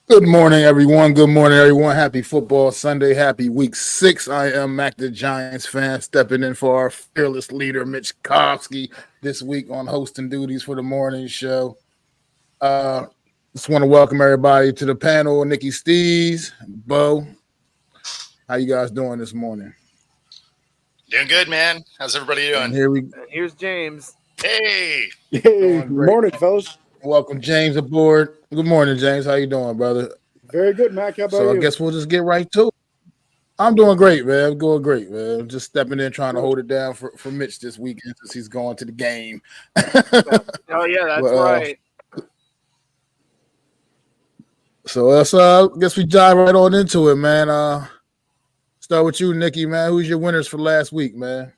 Good morning, everyone. Good morning, everyone. Happy football Sunday. Happy week 6. I am Mac the Giants fan, stepping in for our fearless leader, Mitch Kowski, this week on hosting duties for the morning show. Uh, just want to welcome everybody to the panel. Nikki Stees, Bo, how you guys doing this morning? Doing good, man. How's everybody And doing? here we Here's James. Hey, Hey, doing great. morning, fellas. Welcome James aboard. Good morning, James. How you doing, brother? Very good, Mac. How about So I you? guess we'll just get right to it. I'm doing great, man. I'm doing great, man. I'm just stepping in, trying to Good. hold it down for Mitch this weekend since he's going to the game. Oh yeah, that's Well, right. so let's guess we dive right on into it, man. Start with you, Nikki, man. Who's your winners for last week, man?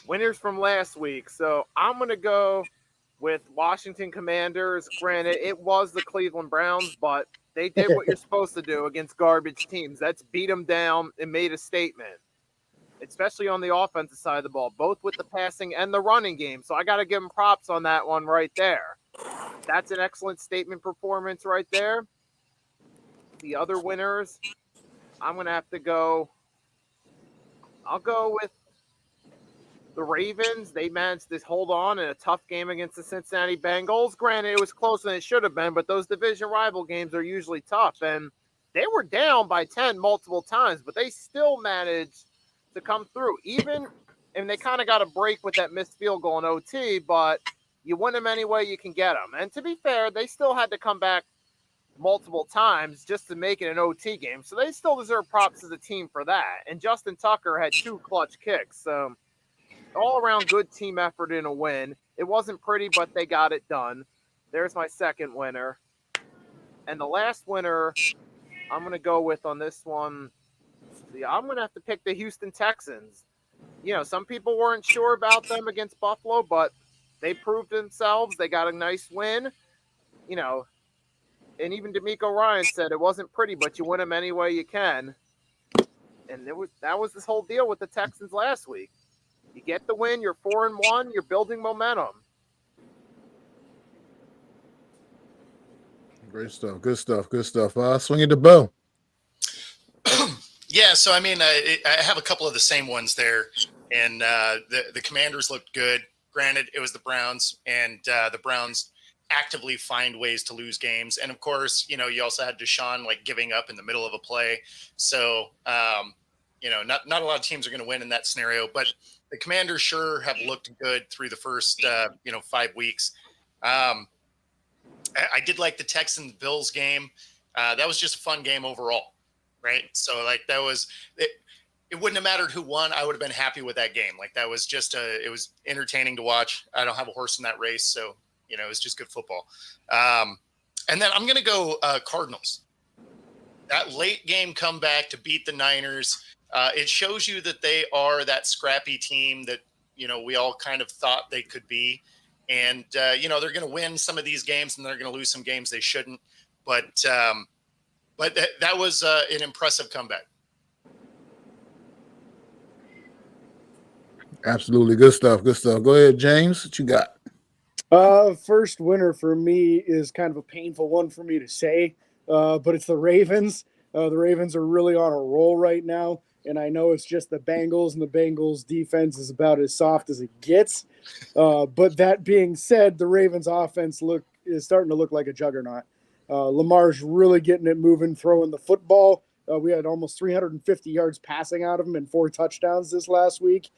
Winners from last week. So I'm gonna go with Washington Commanders. Granted, it was the Cleveland Browns, but they did what you're supposed to do against garbage teams. That's beat them down and made a statement, especially on the offensive side of the ball, both with the passing and the running game. So I got to give them props on that one right there. That's an excellent statement performance right there. The other winners, I'm gonna have to go. I'll go with the Ravens. They managed to hold on in a tough game against the Cincinnati Bengals. Granted, it was closer than it should have been, but those division rival games are usually tough. And they were down by 10 multiple times, but they still managed to come through. And they kind of got a break with that missed field goal in OT, but you win them any way you can get them. And to be fair, they still had to come back multiple times just to make it an OT game. So they still deserve props as a team for that. And Justin Tucker had 2 clutch kicks. So all around good team effort in a win. It wasn't pretty, but they got it done. There's my second winner. And the last winner I'm going to go with on this one, I'm going to have to pick the Houston Texans. You know, some people weren't sure about them against Buffalo, but they proved themselves. They got a nice win. You know, and even D'Amico Ryan said it wasn't pretty, but you win them any way you can. And that was this whole deal with the Texans last week. You get the win, you're 4-1, you're building momentum. Great stuff. Good stuff. Good stuff. Swing it to Bo. yeah. So I mean, I have a couple of the same ones there, and the Commanders looked good. Granted, it was the Browns, and the Browns actively find ways to lose games. And of course, you know, you also had Deshaun like giving up in the middle of a play. So you know, not a lot of teams are going to win in that scenario, but the Commanders sure have looked good through the first 5 weeks. I did like the Texans Bills game. That was just a fun game overall, right? So like that was it. It wouldn't have mattered who won. I would have been happy with that game. Like that was just it was entertaining to watch. I don't have a horse in that race, so you know, it's just good football. And then I'm going to go Cardinals. That late game comeback to beat the Niners. It shows you that they are that scrappy team that, you know, we all kind of thought they could be. And, you know, they're going to win some of these games and they're going to lose some games they shouldn't. But that was an impressive comeback. Absolutely. Good stuff. Good stuff. Go ahead, James. What you got? First winner for me is kind of a painful one for me to say, but it's the Ravens. The Ravens are really on a roll right now, and I know it's just the Bengals, and the Bengals' defense is about as soft as it gets. But that being said, the Ravens' offense is starting to look like a juggernaut. Lamar's really getting it moving, throwing the football. We had almost 350 yards passing out of him and 4 touchdowns this last week.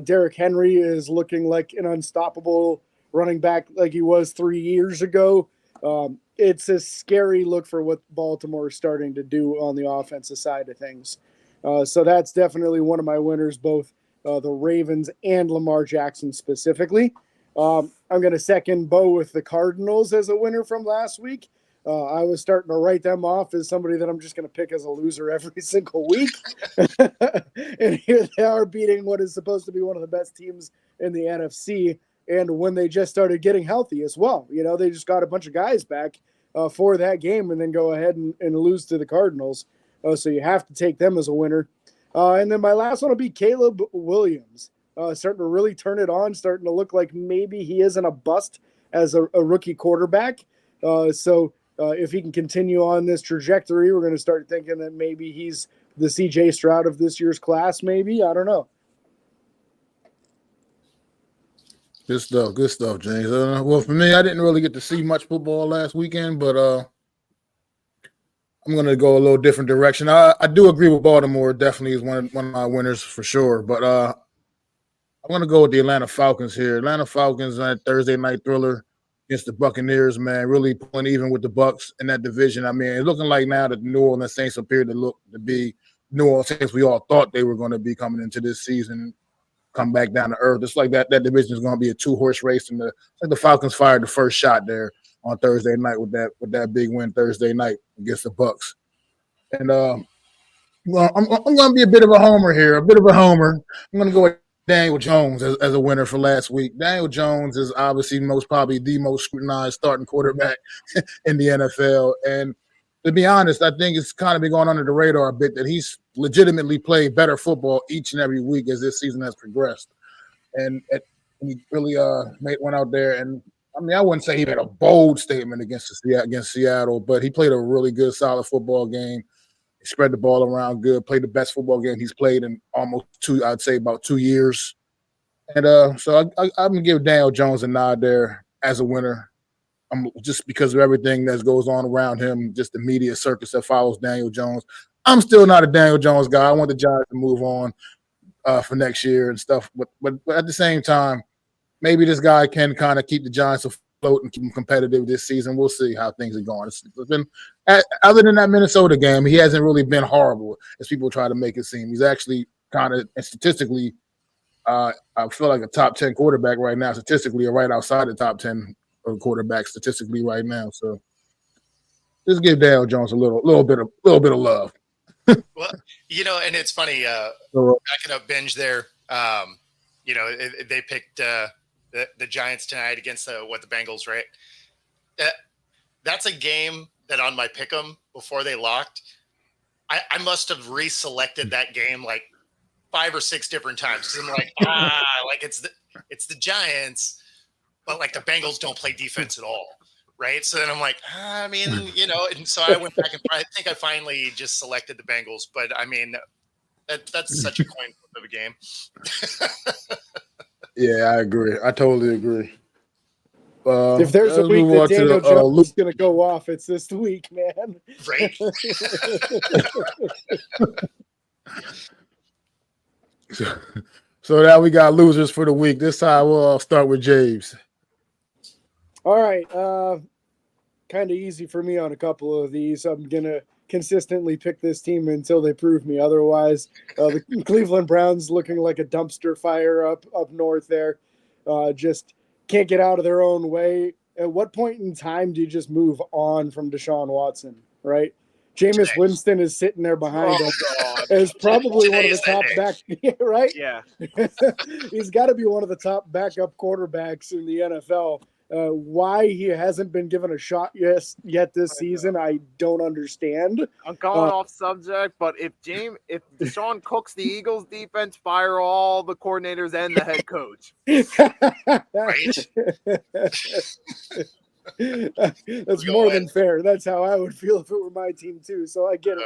Derrick Henry is looking like an unstoppable running back like he was 3 years ago. It's a scary look for what Baltimore is starting to do on the offensive side of things. So that's definitely one of my winners, both the Ravens and Lamar Jackson specifically. I'm going to second Bo with the Cardinals as a winner from last week. I was starting to write them off as somebody that I'm just going to pick as a loser every single week. And here they are beating what is supposed to be one of the best teams in the NFC. And when they just started getting healthy as well, you know, they just got a bunch of guys back for that game and then go ahead and lose to the Cardinals. So you have to take them as a winner. And then my last one will be Caleb Williams, starting to really turn it on, starting to look like maybe he isn't a bust as a rookie quarterback. So if he can continue on this trajectory, we're going to start thinking that maybe he's the CJ Stroud of this year's class. Maybe, I don't know. Good stuff, James. Well, for me, I didn't really get to see much football last weekend, but I'm going to go a little different direction. I do agree with Baltimore. Definitely is one of my winners for sure. But I'm going to go with the Atlanta Falcons here. Atlanta Falcons on that Thursday night thriller against the Buccaneers, man, really pulling even with the Bucs in that division. I mean, it's looking like now that the New Orleans Saints appear to be New Orleans Saints we all thought they were going to be coming into this season, come back down to earth. It's like that division is going to be a two-horse race, and the Falcons fired the first shot there on Thursday night with that big win Thursday night against the Bucs. And well, I'm going to be a bit of a homer here, I'm going to go with Daniel Jones as a winner for last week. Daniel Jones is obviously probably the most scrutinized starting quarterback in the NFL. And to be honest, I think it's kind of been going under the radar a bit that he's legitimately played better football each and every week as this season has progressed. And he really went out there and, I mean, I wouldn't say he made a bold statement against Seattle, but he played a really good, solid football game. He spread the ball around good, played the best football game he's played in almost about 2 years. And so I'm going to give Daniel Jones a nod there as a winner. Just because of everything that goes on around him, just the media circus that follows Daniel Jones. I'm still not a Daniel Jones guy. I want the Giants to move on for next year and stuff. But at the same time, maybe this guy can kind of keep the Giants afloat and keep them competitive this season. We'll see how things are going. It's been, other than that Minnesota game, he hasn't really been horrible as people try to make it seem. He's actually kind of statistically, I feel like a top 10 quarterback right now, statistically, or right outside the top 10 quarterback statistically right now. So just give Daniel Jones a little bit of love. Well, and it's funny, backing up Binge there, they picked the Giants tonight against the Bengals, right? That's a game that on my pick'em before they locked, I must have reselected that game like 5 or 6 different times. Cause I'm like, like it's the Giants, but like the Bengals don't play defense at all. Right. So then I'm like, I mean, and so I went back and I think I finally just selected the Bengals, but I mean, that's such a coin flip of a game. Yeah, I agree. I totally agree. If there's a week that Daniel Jones is going to go off, it's this week, man. Right. So now we got losers for the week. This time we'll start with James. All right. Kind of easy for me on a couple of these. I'm going to consistently pick this team until they prove me otherwise. The Cleveland Browns looking like a dumpster fire up north there. Just can't get out of their own way. At what point in time do you just move on from Deshaun Watson, right? Jameis Winston is sitting there behind him as probably one of the top back, right? Yeah. He's got to be one of the top backup quarterbacks in the NFL. Why he hasn't been given a shot yet this season, I don't understand. I'm going off subject, but if Deshaun cooks the Eagles defense, fire all the coordinators and the head coach. That's more than fair. That's how I would feel if it were my team too. So I get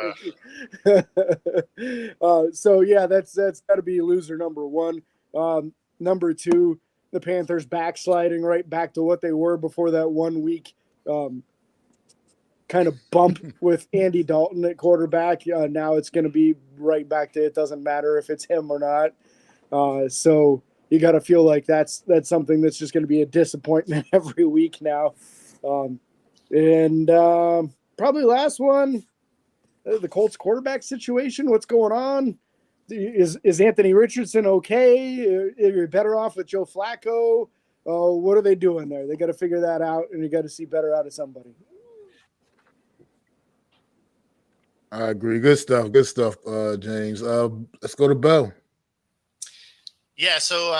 it. So yeah, that's got to be loser number one. Number two, the Panthers backsliding right back to what they were before that 1 week kind of bump with Andy Dalton at quarterback. Now it's going to be right back to it doesn't matter if it's him or not. So you got to feel like that's something that's just going to be a disappointment every week now. And probably last one, the Colts quarterback situation. What's going on? Is Anthony Richardson okay? Are you better off with Joe Flacco? What are they doing there? They got to figure that out, and you got to see better out of somebody. I agree. Good stuff, James. Let's go to Bo. Yeah, so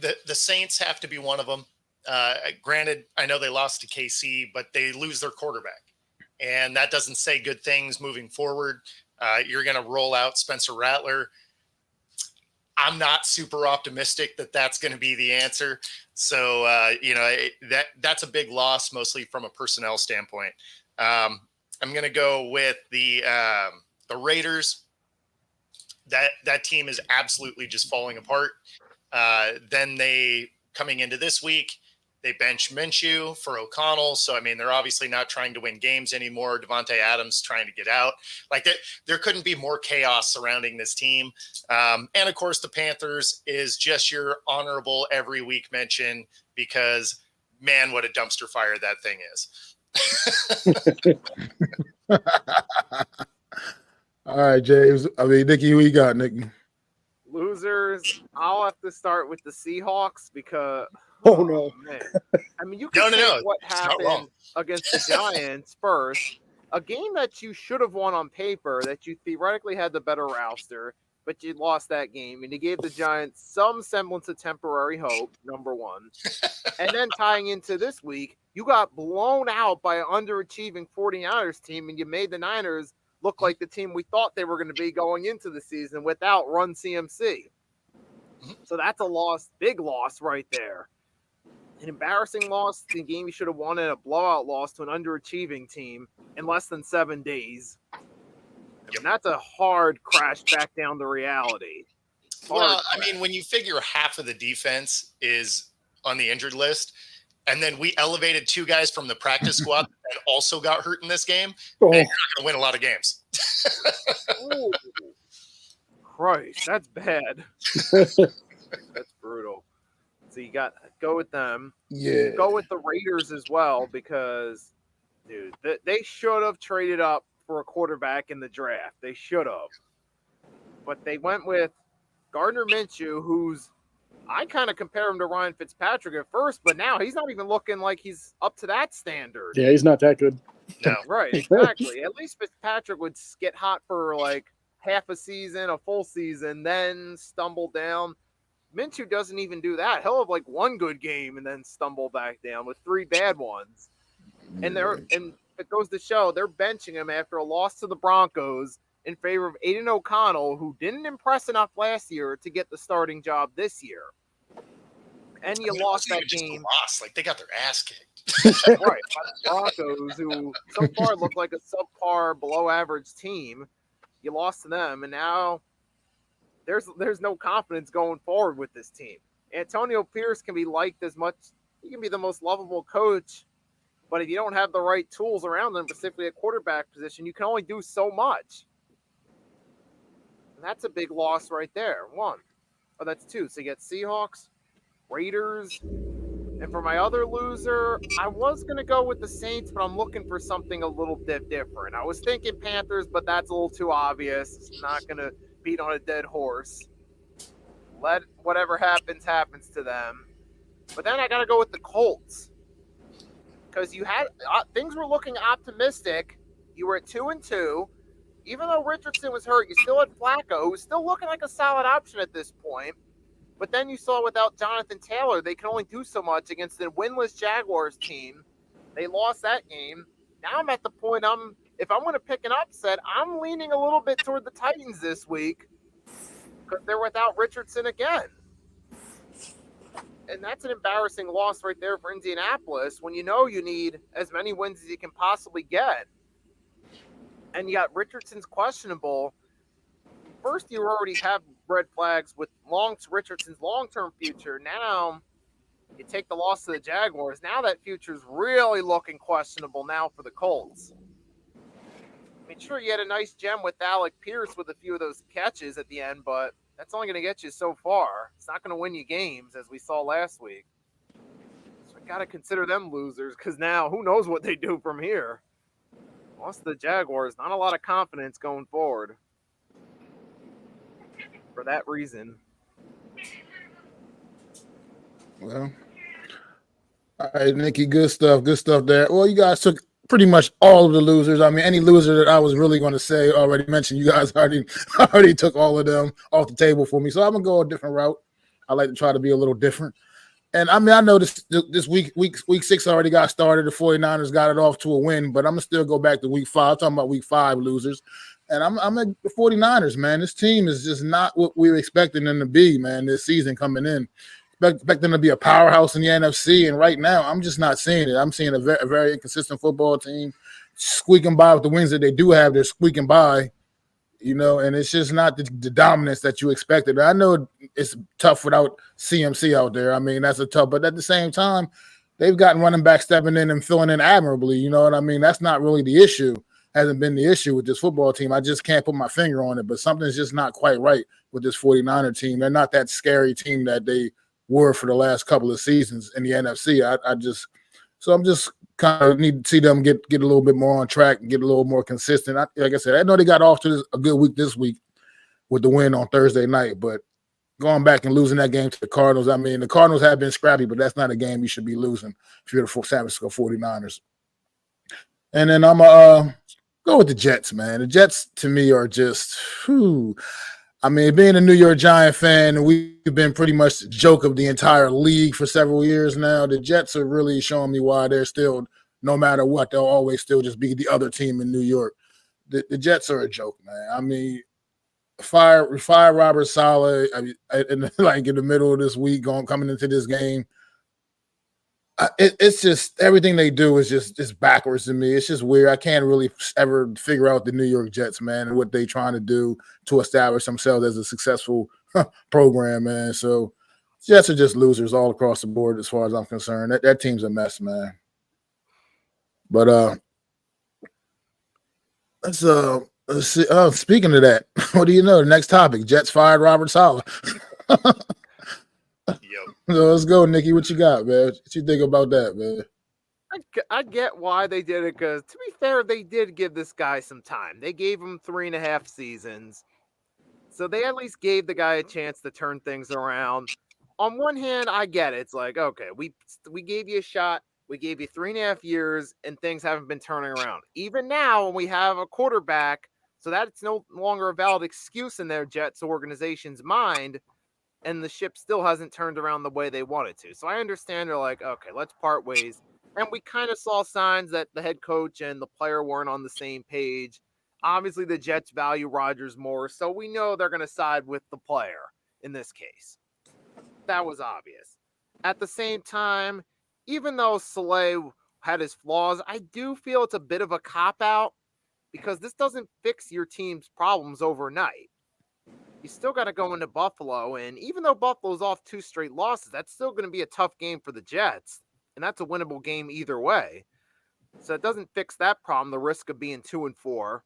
the Saints have to be one of them. Granted, I know they lost to KC, but they lose their quarterback. And that doesn't say good things moving forward. You're going to roll out Spencer Rattler. I'm not super optimistic that that's going to be the answer. So, that's a big loss, mostly from a personnel standpoint. I'm going to go with the Raiders. That team is absolutely just falling apart. Then they, coming into this week, they bench Minshew for O'Connell. So, I mean, they're obviously not trying to win games anymore. Devontae Adams trying to get out. Like that, there couldn't be more chaos surrounding this team. And of course, the Panthers is just your honorable every week mention because, man, what a dumpster fire that thing is. All right, James. I mean, Nikki, who you got, Nikki? Losers. I'll have to start with the Seahawks because Oh no! man. I mean, you can say what It's not wrong. happened against the Giants first. A game that you should have won on paper, that you theoretically had the better roster, but you lost that game, and you gave the Giants some semblance of temporary hope, number one. And then tying into this week, you got blown out by an underachieving 49ers team, and you made the Niners look like the team we thought they were going to be going into the season without Run CMC. So that's a loss, big loss right there. An embarrassing loss, the game you should have won, and a blowout loss to an underachieving team in less than 7 days. And that's a hard crash back down to reality. Well, I mean, when you figure half of the defense is on the injured list, and then we elevated 2 guys from the practice squad that also got hurt in this game, Oh. and you're not going to win a lot of games. Ooh. Christ, that's bad. That's brutal. So you got to go with them. Yeah. Go with the Raiders as well because, dude, they should have traded up for a quarterback in the draft. They should have. But they went with Gardner Minshew, who's I kind of compare him to Ryan Fitzpatrick at first, but now he's not even looking like he's up to that standard. Yeah, he's not that good. No. Right, exactly. At least Fitzpatrick would get hot for like half a season, a full season, then stumble down. Minshew doesn't even do that. He'll have like one good game and then stumble back down with 3 bad ones. And it goes to show they're benching him after a loss to the Broncos in favor of Aiden O'Connell, who didn't impress enough last year to get the starting job this year. And you lost that game. Like they got their ass kicked. Right, by the Broncos, who so far look like a subpar, below-average team. You lost to them, and now there's no confidence going forward with this team. Antonio Pierce can be liked as much. He can be the most lovable coach, but if you don't have the right tools around them, specifically at quarterback position, you can only do so much. And that's a big loss right there. 1. Oh, that's 2. So you get Seahawks, Raiders, and for my other loser, I was going to go with the Saints, but I'm looking for something a little bit different. I was thinking Panthers, but that's a little too obvious. It's not going to beat on a dead horse. Let whatever happens to them. But then I got to go with the Colts. Because you had things were looking optimistic. You were at 2-2. Even though Richardson was hurt, you still had Flacco, who's still looking like a solid option at this point. But then you saw without Jonathan Taylor, they can only do so much against the winless Jaguars team. They lost that game. Now I'm at the point if I'm going to pick an upset, I'm leaning a little bit toward the Titans this week because they're without Richardson again. And that's an embarrassing loss right there for Indianapolis when you know you need as many wins as you can possibly get. And you got Richardson's questionable. First, you already have red flags with Richardson's long-term future. Now, you take the loss to the Jaguars. Now that future's really looking questionable now for the Colts. I mean, sure, you had a nice gem with Alec Pierce with a few of those catches at the end, but that's only going to get you so far. It's not going to win you games, as we saw last week. So I got to consider them losers because now who knows what they do from here. Lost to the Jaguars, not a lot of confidence going forward. For that reason. Well, all right, Nikki, good stuff there. Well, you guys took pretty much all of the losers. I mean, any loser that I was really going to say already mentioned. You guys already took all of them off the table for me. So I'm gonna go a different route. I like to try to be a little different. And I mean, I know this week 6 already got started. The 49ers got it off to a win, but I'm gonna still go back to week 5. I'm talking about week 5 losers. And I'm at the 49ers, man. This team is just not what we were expecting them to be, man, this season coming in. Expect them to be a powerhouse in the NFC, and right now I'm just not seeing it. I'm seeing a very inconsistent football team squeaking by with the wins that they do have. They're squeaking by, and it's just not the dominance that you expected. I know it's tough without CMC out there. I mean, that's a tough, but at the same time, they've gotten running back stepping in and filling in admirably. You know what I mean? That's not really the issue. Hasn't been the issue with this football team. I just can't put my finger on it, but something's just not quite right with this 49er team. They're not that scary team that they were for the last couple of seasons in the NFC. I'm just kind of need to see them get a little bit more on track and get a little more consistent. Like I said, I know they got off to a good week this week with the win on Thursday night, but going back and losing that game to the Cardinals, I mean, the Cardinals have been scrappy, but that's not a game you should be losing if you're the San Francisco 49ers. And then I'm go with the Jets, man. The Jets, to me, are just, I mean, being a New York Giant fan, we've been pretty much the joke of the entire league for several years now. The Jets are really showing me why they're still, no matter what, they'll always still just be the other team in New York. The Jets are a joke, man. I mean, fire Robert Saleh. I mean, in the middle of this week, coming into this game. It's just everything they do is just backwards to me. It's just weird. I can't really ever figure out the New York Jets, man, and what they're trying to do to establish themselves as a successful program, man. So Jets are just losers all across the board as far as I'm concerned. That team's a mess, man. But let's see. Speaking of that, what do you know? The next topic: Jets fired Robert Saleh. So let's go, Nikki. What you got, man? What you think about that, man? I get why they did it, because to be fair, they did give this guy some time. They gave him 3.5 seasons. So they at least gave the guy a chance to turn things around. On one hand, I get it. It's like, okay, we gave you a shot. We gave you 3.5 years, and things haven't been turning around. Even now, when we have a quarterback, so that's no longer a valid excuse in their Jets organization's mind, and the ship still hasn't turned around the way they wanted to. So I understand they're like, okay, let's part ways. And we kind of saw signs that the head coach and the player weren't on the same page. Obviously, the Jets value Rodgers more, so we know they're going to side with the player in this case. That was obvious. At the same time, even though Saleh had his flaws, I do feel it's a bit of a cop-out, because this doesn't fix your team's problems overnight. You still got to go into Buffalo, and even though Buffalo's off 2 straight losses, that's still going to be a tough game for the Jets, and that's a winnable game either way. So it doesn't fix that problem, the risk of being 2-4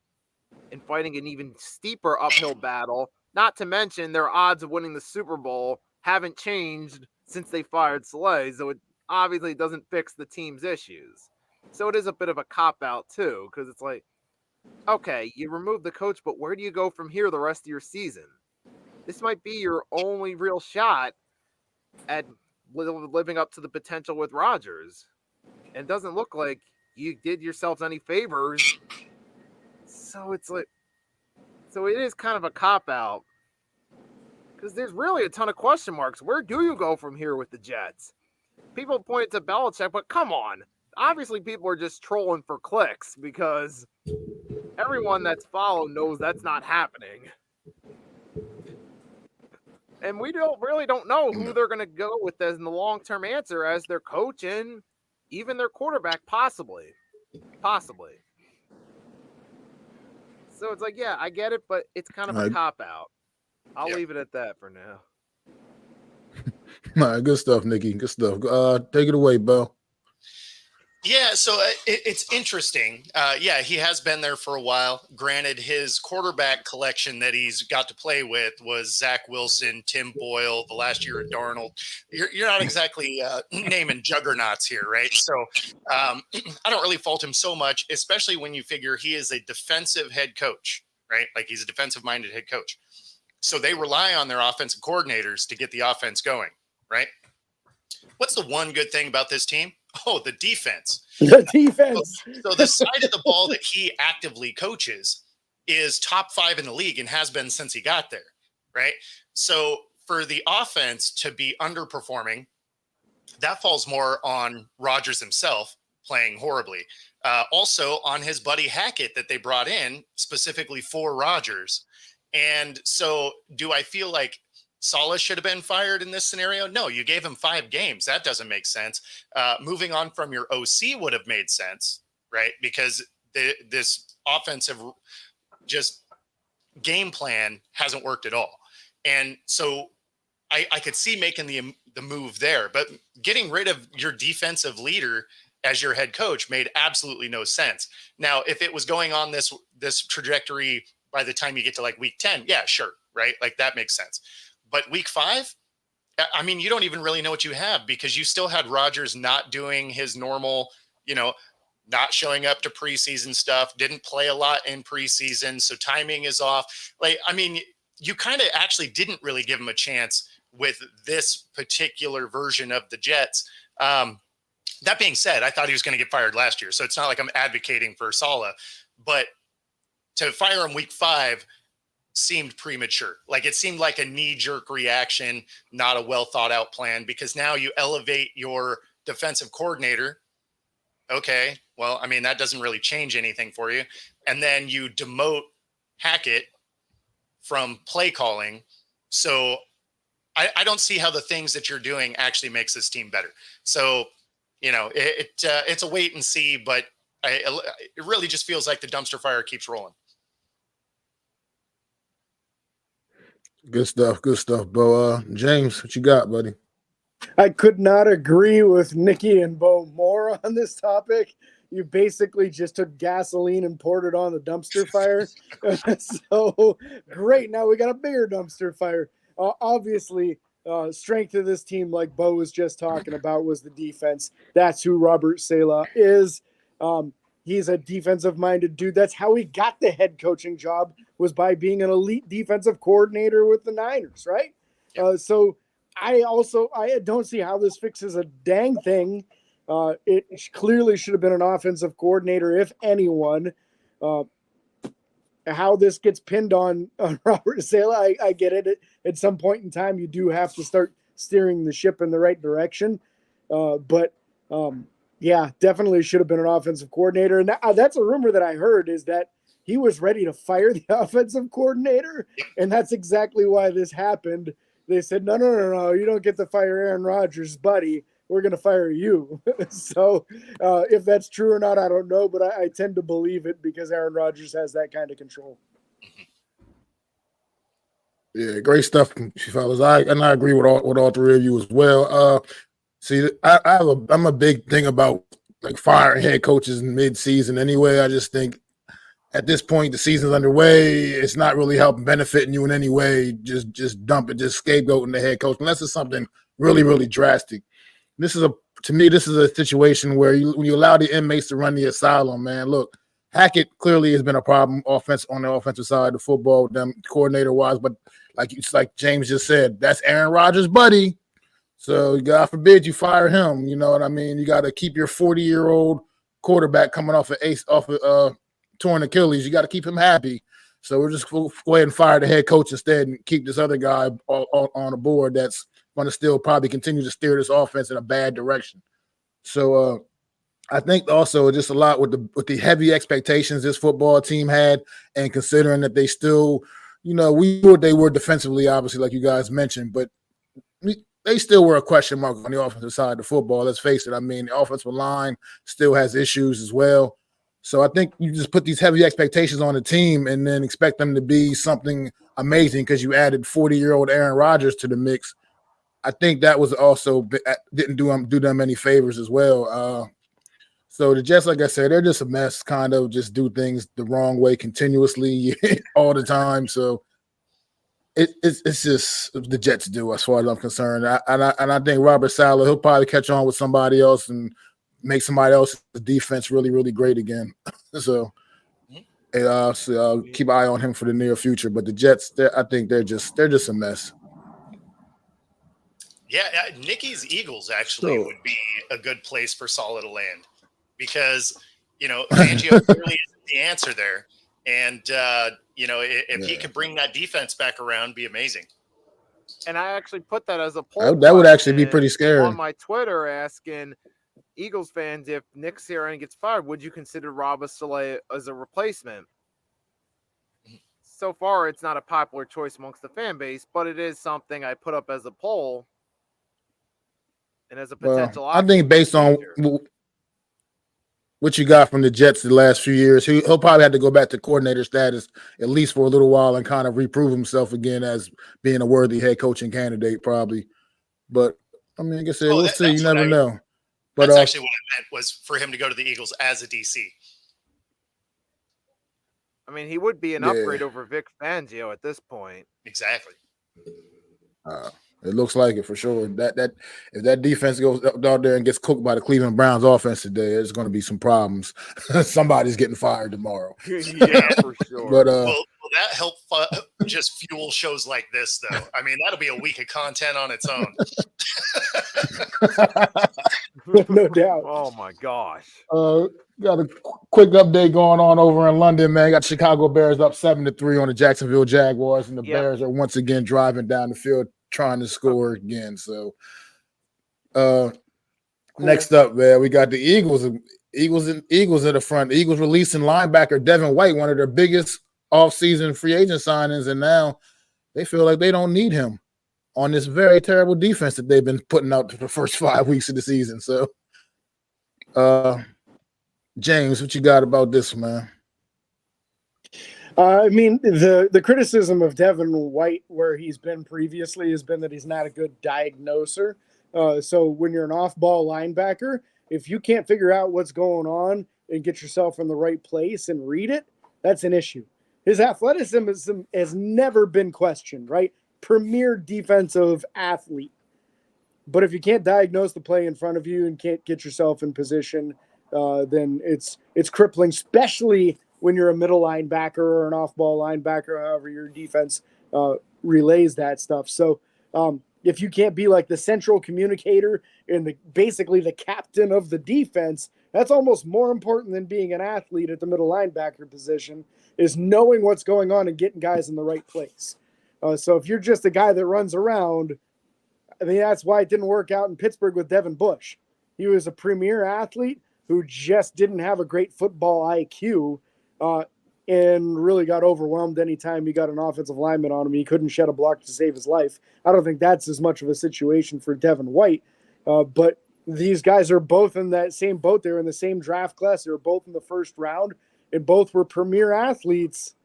and fighting an even steeper uphill battle. Not to mention their odds of winning the Super Bowl haven't changed since they fired Saleh, so it obviously doesn't fix the team's issues. So it is a bit of a cop-out too, because it's like, okay, you remove the coach, but where do you go from here the rest of your season? This might be your only real shot at living up to the potential with Rodgers. And it doesn't look like you did yourselves any favors. So it's like, so it is kind of a cop-out. Because there's really a ton of question marks. Where do you go from here with the Jets? People point to Belichick, but come on. Obviously, people are just trolling for clicks, because everyone that's followed knows that's not happening. And we really don't know who they're going to go with as in the long-term answer as their coach and even their quarterback, possibly. Possibly. So it's like, yeah, I get it, but it's kind of a cop-out. I'll leave it at that for now. All right, good stuff, Nikki. Good stuff. Take it away, Bo. Yeah, so it's interesting. Yeah, he has been there for a while. Granted, his quarterback collection that he's got to play with was Zach Wilson, Tim Boyle, the last year at Darnold. You're not exactly naming juggernauts here, right? So I don't really fault him so much, especially when you figure he is a defensive head coach, right? Like, he's a defensive-minded head coach. So they rely on their offensive coordinators to get the offense going, right? What's the one good thing about this team? Oh, the defense. The defense. So the side of the ball that he actively coaches is top 5 in the league and has been since he got there, right? So for the offense to be underperforming, that falls more on Rodgers himself. playing horribly. Also on his buddy Hackett that they brought in specifically for Rodgers. And so do I feel like Saleh should have been fired in this scenario? No, you gave him 5 games. That doesn't make sense. Moving on from your OC would have made sense, right? Because this offensive just game plan hasn't worked at all. And so I could see making the move there, but getting rid of your defensive leader as your head coach made absolutely no sense. Now, if it was going on this trajectory by the time you get to like week 10, yeah, sure, right? Like that makes sense. But week 5, I mean, you don't even really know what you have because you still had Rodgers not doing his normal, not showing up to preseason stuff, didn't play a lot in preseason. So timing is off. Like, I mean, you kind of actually didn't really give him a chance with this particular version of the Jets. That being said, I thought he was going to get fired last year. So it's not like I'm advocating for Saleh, but to fire him week 5 seemed premature. Like it seemed like a knee-jerk reaction, not a well thought out plan, because now you elevate your defensive coordinator. Okay, well, I mean, that doesn't really change anything for you. And then you demote Hackett from play calling. So I don't see how the things that you're doing actually makes this team better. So, it's a wait and see, but it really just feels like the dumpster fire keeps rolling. Good stuff, Bo. James, what you got, buddy? I could not agree with Nikki and Bo more on this topic. You basically just took gasoline and poured it on the dumpster fire. So great. Now we got a bigger dumpster fire. Obviously, strength of this team, like Bo was just talking about, was the defense. That's who Robert Saleh is. He's a defensive-minded dude. That's how he got the head coaching job, was by being an elite defensive coordinator with the Niners, right? So I don't see how this fixes a dang thing. It clearly should have been an offensive coordinator, if anyone. How this gets pinned on Robert Saleh, I get it. At some point in time, you do have to start steering the ship in the right direction. Yeah, definitely should have been an offensive coordinator. And that's a rumor that I heard, is that he was ready to fire the offensive coordinator. And that's exactly why this happened. They said, no, you don't get to fire Aaron Rodgers, buddy. We're going to fire you. So if that's true or not, I don't know, but I tend to believe it because Aaron Rodgers has that kind of control. Yeah, great stuff, fellas. I agree with all 3 of you as well. See, I'm a big thing about like firing head coaches in mid-season anyway. I just think at this point the season's underway. It's not really helping benefiting you in any way. Just dump it, just scapegoating the head coach unless it's something really, really drastic. To me, this is a situation where when you allow the inmates to run the asylum, man, look, Hackett clearly has been a problem on the offensive side of the football with them coordinator-wise, but like James just said, that's Aaron Rodgers' buddy. So God forbid you fire him. You know what I mean? You got to keep your 40-year-old quarterback coming off a torn Achilles. You got to keep him happy. So we're just go ahead and fire the head coach instead and keep this other guy on the board that's going to still probably continue to steer this offense in a bad direction. So I think also just a lot with the heavy expectations this football team had, and considering that they still, we knew what they were defensively, obviously, like you guys mentioned, but they still were a question mark on the offensive side of the football. Let's face it. I mean, the offensive line still has issues as well. So I think you just put these heavy expectations on the team and then expect them to be something amazing because you added 40-year-old Aaron Rodgers to the mix. I think that was also didn't do them any favors as well. So the Jets, like I said, they're just a mess, kind of just do things the wrong way continuously all the time. So it's just the Jets do, as far as I'm concerned. And I think Robert Saleh, he'll probably catch on with somebody else and make somebody else's defense really, really great again. So keep an eye on him for the near future. But the Jets, I think they're just a mess. Yeah, Nikki's Eagles actually would be a good place for Saleh to land because, Fangio clearly isn't the answer there. And, if he could bring that defense back around, be amazing. And I actually put that as a poll. That would actually be pretty scary on my Twitter, asking, Eagles fans, if Nick Sirianni gets fired, would you consider Robert Saleh as a replacement? So far, it's not a popular choice amongst the fan base, but it is something I put up as a poll and as a potential I option. think based on what you got from the Jets the last few years, he'll probably have to go back to coordinator status at least for a little while and kind of reprove himself again as being a worthy head coaching candidate, probably. But I mean, like I said, we'll see. You never know. But that's actually what I meant, was for him to go to the Eagles as a DC. I mean, he would be an upgrade over Vic Fangio at this point. Exactly. It looks like it for sure. That if that defense goes out there and gets cooked by the Cleveland Browns offense today, there's going to be some problems. Somebody's getting fired tomorrow. Yeah, for sure. But will that help just fuel shows like this, though? I mean, that'll be a week of content on its own. No doubt. Oh my gosh. Got a quick update going on over in London, man. Got Chicago Bears up 7-3 on the Jacksonville Jaguars, and the Bears are once again driving down the field trying to score again. So next up, man, we got the Eagles in the front. The Eagles releasing linebacker Devin White, one of their biggest offseason free agent signings, and now they feel like they don't need him on this very terrible defense that they've been putting out for the first 5 weeks of the season. So James, what you got about this, man? I mean, the criticism of Devin White, where he's been previously, has been that he's not a good diagnoser. So when you're an off-ball linebacker, if you can't figure out what's going on and get yourself in the right place and read it, that's an issue. His athleticism has never been questioned, right? Premier defensive athlete. But if you can't diagnose the play in front of you and can't get yourself in position, then it's crippling, especially when you're a middle linebacker or an off-ball linebacker, however your defense relays that stuff. So if you can't be like the central communicator and basically the captain of the defense, that's almost more important than being an athlete at the middle linebacker position, is knowing what's going on and getting guys in the right place. So if you're just a guy that runs around, I mean, that's why it didn't work out in Pittsburgh with Devin Bush. He was a premier athlete who just didn't have a great football IQ and really got overwhelmed anytime he got an offensive lineman on him. He couldn't shed a block to save his life. I don't think that's as much of a situation for Devin White. But these guys are both in that same boat. They're in the same draft class. They were both in the first round, and both were premier athletes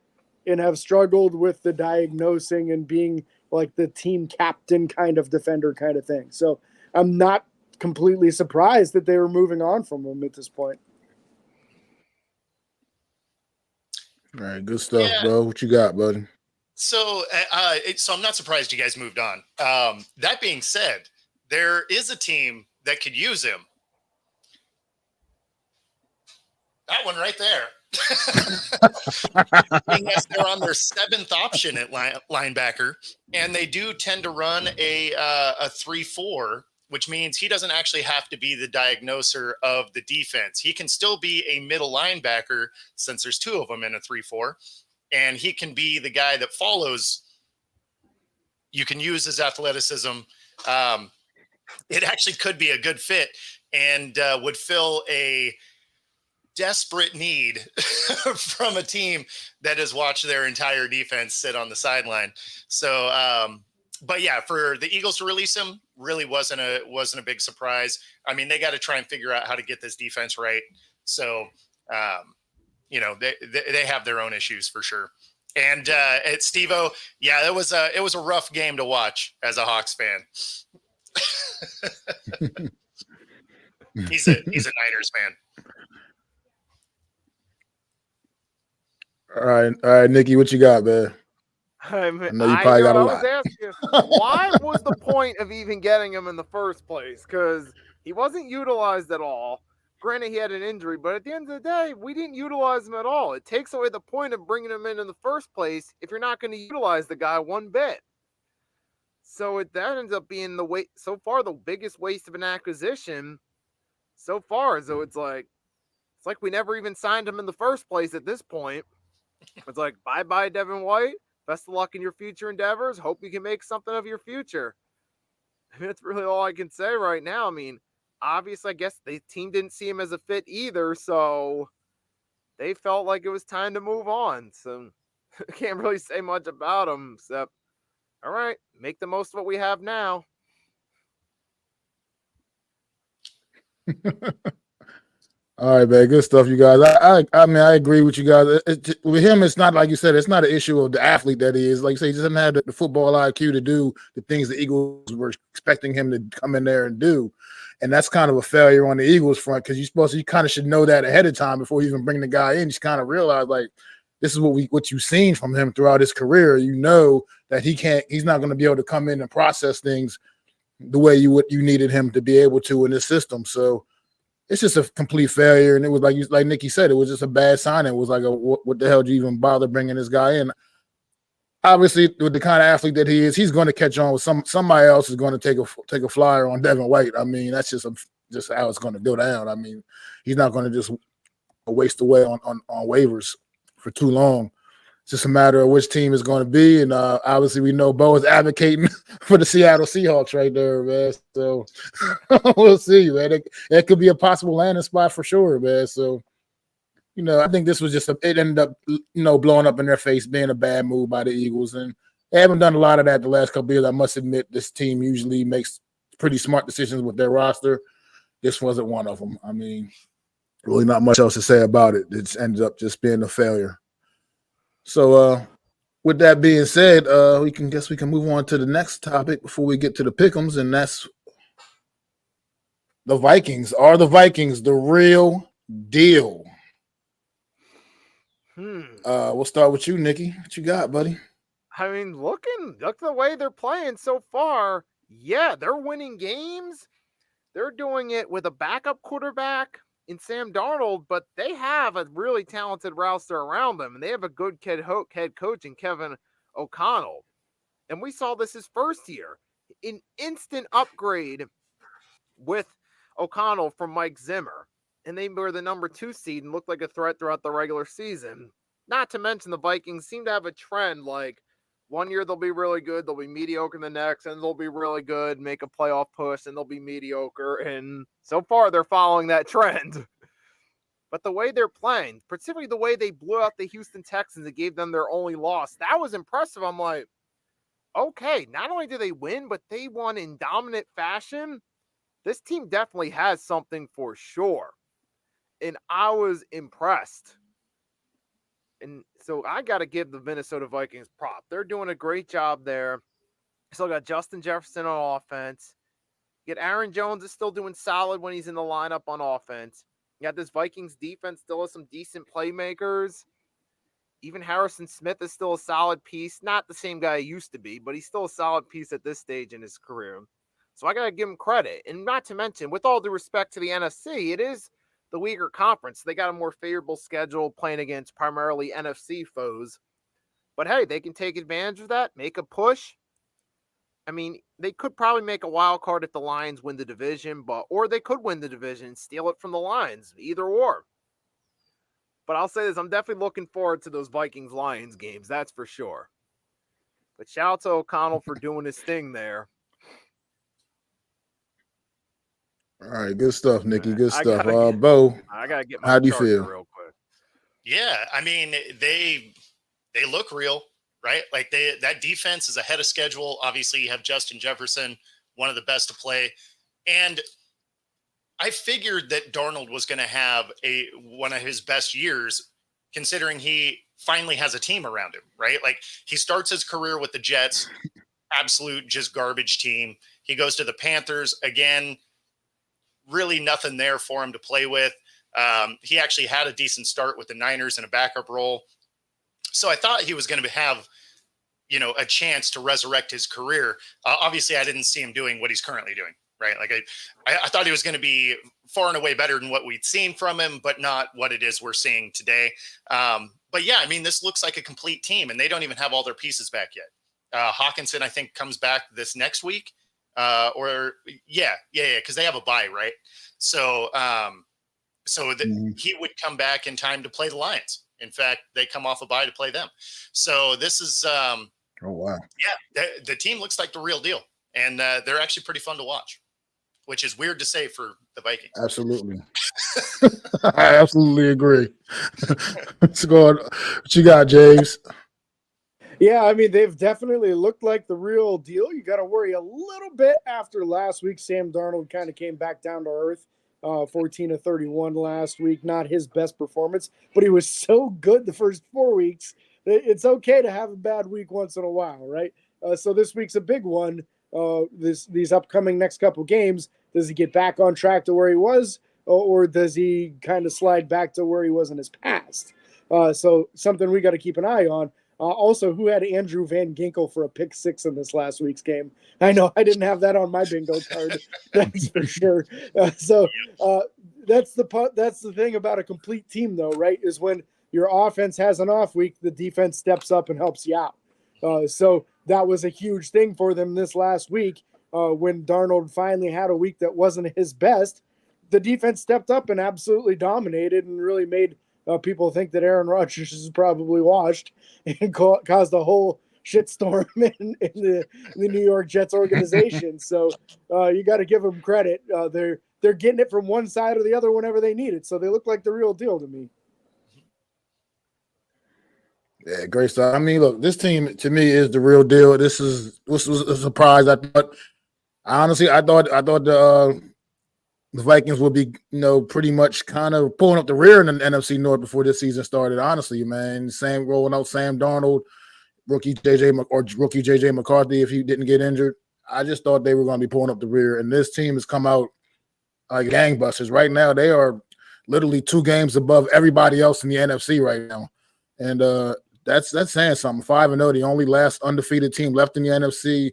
and have struggled with the diagnosing and being like the team captain kind of defender kind of thing. So I'm not completely surprised that they were moving on from him at this point. All right, good stuff, bro. What you got, buddy? So, so I'm not surprised you guys moved on. That being said, there is a team that could use him. That one right there. Yes, they're on their seventh option at linebacker, and they do tend to run a 3-4, which means he doesn't actually have to be the diagnoser of the defense. He can still be a middle linebacker, since there's two of them in a 3-4, and he can be the guy that follows. You can use his athleticism. It actually could be a good fit and would fill a desperate need from a team that has watched their entire defense sit on the sideline. So, but yeah, for the Eagles to release him really wasn't a big surprise. I mean, they got to try and figure out how to get this defense right. So, they have their own issues for sure. And at Steve-O, yeah, it was a rough game to watch as a Hawks fan. He's a Niners fan. All right, Nikki, what you got, man? I know you probably got a lot. I was asking, why was the point of even getting him in the first place? Because he wasn't utilized at all. Granted, he had an injury, but at the end of the day, we didn't utilize him at all. It takes away the point of bringing him in the first place if you're not going to utilize the guy one bit. So that ends up being so far the biggest waste of an acquisition so far. So it's like we never even signed him in the first place at this point. It's like, bye-bye, Devin White. Best of luck in your future endeavors. Hope you can make something of your future. I mean, that's really all I can say right now. I mean, obviously, I guess the team didn't see him as a fit either, so they felt like it was time to move on. So I can't really say much about him except, all right, make the most of what we have now. All right, man. Good stuff, you guys. I mean, I agree with you guys. With him, it's not like you said. It's not an issue of the athlete that he is. Like you say, he doesn't have the football IQ to do the things the Eagles were expecting him to come in there and do, and that's kind of a failure on the Eagles front because you kind of should know that ahead of time before you even bring the guy in. You kind of realize like this is what you've seen from him throughout his career. You know that he's not going to be able to come in and process things the way you needed him to be able to in this system. So. It's just a complete failure, and it was like Nikki said, it was just a bad sign. It was like, what the hell do you even bother bringing this guy in? Obviously, with the kind of athlete that he is, he's going to catch on with somebody else is going to take a flyer on Devin White. I mean, that's just how it's going to go down. I mean, he's not going to just waste away on waivers for too long. It's just a matter of which team is going to be, and obviously we know Bo is advocating for the Seattle Seahawks right there, man. So we'll see, man. That could be a possible landing spot for sure, man. So, I think this was just it ended up, blowing up in their face, being a bad move by the Eagles, and they haven't done a lot of that the last couple of years. I must admit, this team usually makes pretty smart decisions with their roster. This wasn't one of them. I mean, really not much else to say about it. It ended up just being a failure. So, with that being said, we can move on to the next topic before we get to the pick'ems, and that's the Vikings. Are the Vikings the real deal? We'll start with you, Nikki. What you got, buddy? I mean, look the way they're playing so far. Yeah, they're winning games. They're doing it with a backup quarterback in Sam Darnold, but they have a really talented roster around them, and they have a good head coach in Kevin O'Connell. And we saw this his first year, an instant upgrade with O'Connell from Mike Zimmer, and they were the number 2 seed and looked like a threat throughout the regular season. Not to mention the Vikings seem to have a trend, like one year they'll be really good, they'll be mediocre the next, and they'll be really good, make a playoff push, and they'll be mediocre. And so far, they're following that trend. But the way they're playing, particularly the way they blew out the Houston Texans and gave them their only loss, that was impressive. I'm like, okay, not only did they win, but they won in dominant fashion. This team definitely has something for sure. And I was impressed. And so I got to give the Minnesota Vikings prop. They're doing a great job there. Still got Justin Jefferson on offense. You got Aaron Jones is still doing solid when he's in the lineup on offense. You got this Vikings defense still has some decent playmakers. Even Harrison Smith is still a solid piece. Not the same guy he used to be, but he's still a solid piece at this stage in his career. So I got to give him credit. And not to mention, with all due respect to the NFC, it is the weaker conference. They got a more favorable schedule playing against primarily NFC foes. But hey, they can take advantage of that, make a push. I mean, they could probably make a wild card if the Lions win the division, or they could win the division and steal it from the Lions, either or. But I'll say this, I'm definitely looking forward to those Vikings-Lions games, that's for sure. But shout out to O'Connell for doing his thing there. All right, good stuff, Nikki. Good stuff. Bo, I gotta get my how do you feel? real quick. Yeah, I mean, they look real, right? Like that defense is ahead of schedule. Obviously, you have Justin Jefferson, one of the best to play, and I figured that Darnold was going to have one of his best years, considering he finally has a team around him, right? Like he starts his career with the Jets, absolute just garbage team. He goes to the Panthers again. Really nothing there for him to play with. He actually had a decent start with the Niners in a backup role. So I thought he was going to have, a chance to resurrect his career. Obviously, I didn't see him doing what he's currently doing, right? Like I thought he was going to be far and away better than what we'd seen from him, but not what it is we're seeing today. But yeah, I mean, this looks like a complete team, and they don't even have all their pieces back yet. Hawkinson, I think, comes back this next week. Because they have a bye, right? So, he would come back in time to play the Lions. In fact, they come off a bye to play them. So this is, oh wow, yeah, the team looks like the real deal, and they're actually pretty fun to watch. which is weird to say for the Vikings. Absolutely. I absolutely agree. What's going on? What you got, James? Yeah, I mean, they've definitely looked like the real deal. You got to worry a little bit after last week. Sam Darnold kind of came back down to earth, 14 of 31 last week. Not his best performance, but he was so good the first 4 weeks. It's okay to have a bad week once in a while, right? So this week's a big one. These upcoming next couple games, does he get back on track to where he was, or does he kind of slide back to where he was in his past? So something we got to keep an eye on. Also, who had Andrew Van Ginkel for a pick six in this last week's game? I know I didn't have that on my bingo card. That's for sure. That's the thing about a complete team, though, right? Is when your offense has an off week, the defense steps up and helps you out. So that was a huge thing for them this last week when Darnold finally had a week that wasn't his best. The defense stepped up and absolutely dominated and really made people think that Aaron Rodgers is probably washed and caused a whole shitstorm in the New York Jets organization. So you got to give them credit. They're getting it from one side or the other whenever they need it. So they look like the real deal to me. Yeah, great stuff. I mean, look, this team to me is the real deal. This was a surprise. I thought the Vikings would be, pretty much kind of pulling up the rear in the NFC North before this season started. Honestly, man, same rolling out Sam Darnold, rookie JJ McCarthy if he didn't get injured. I just thought they were going to be pulling up the rear, and this team has come out like gangbusters. Right now, they are literally 2 games above everybody else in the NFC right now, and that's saying something. 5-0, the only last undefeated team left in the NFC.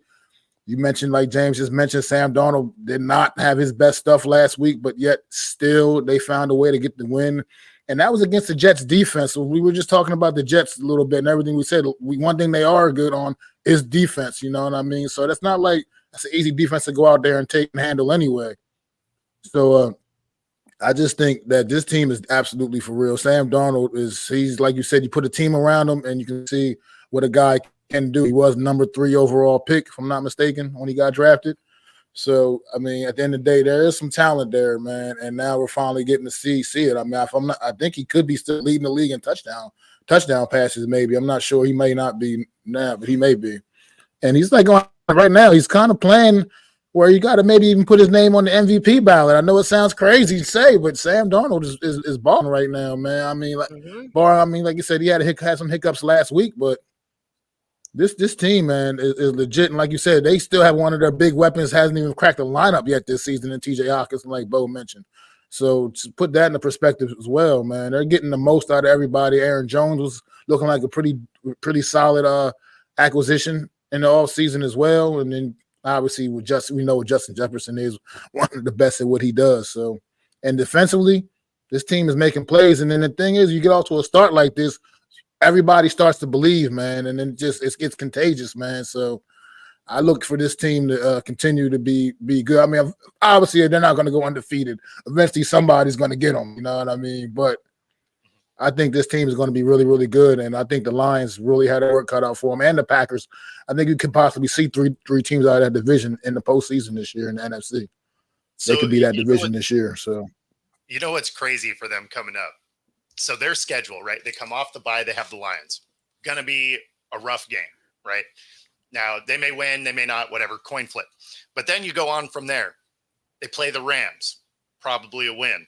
You mentioned, like James just mentioned, Sam Darnold did not have his best stuff last week, but yet still they found a way to get the win. And that was against the Jets defense. So we were just talking about the Jets a little bit and everything we said. One thing they are good on is defense, you know what I mean? So that's not like that's an easy defense to go out there and take and handle anyway. So I just think that this team is absolutely for real. Sam Darnold he's like you said, you put a team around him and you can see what a guy can do. He was number 3 overall pick, if I'm not mistaken, when he got drafted. So, I mean, at the end of the day, there is some talent there, man. And now we're finally getting to see it. I mean, I think he could be still leading the league in touchdown passes, maybe. I'm not sure. He may not be now, but he may be. And he's like going right now, he's kind of playing where you got to maybe even put his name on the MVP ballot. I know it sounds crazy to say, but Sam Darnold is balling right now, man. I mean, like you said, he had some hiccups last week, but this team, man, is legit. And like you said, they still have one of their big weapons, hasn't even cracked the lineup yet this season in TJ Hawkinson, like Bo mentioned. So to put that into perspective as well, man, they're getting the most out of everybody. Aaron Jones was looking like a pretty solid acquisition in the offseason as well. And then obviously we know what Justin Jefferson is, one of the best at what he does. So, and defensively, this team is making plays. And then the thing is, you get off to a start like this, everybody starts to believe, man, and then it gets contagious, man. So I look for this team to continue to be good. I mean, obviously they're not going to go undefeated. Eventually somebody's going to get them, you know what I mean? But I think this team is going to be really, really good, and I think the Lions really had their work cut out for them, and the Packers. I think you could possibly see three teams out of that division in the postseason this year in the NFC. They could be that division this year. So, you know what's crazy for them coming up? So their schedule, right? They come off the bye. They have the Lions. Going to be a rough game, right? Now, they may win. They may not, whatever, coin flip. But then you go on from there. They play the Rams, probably a win.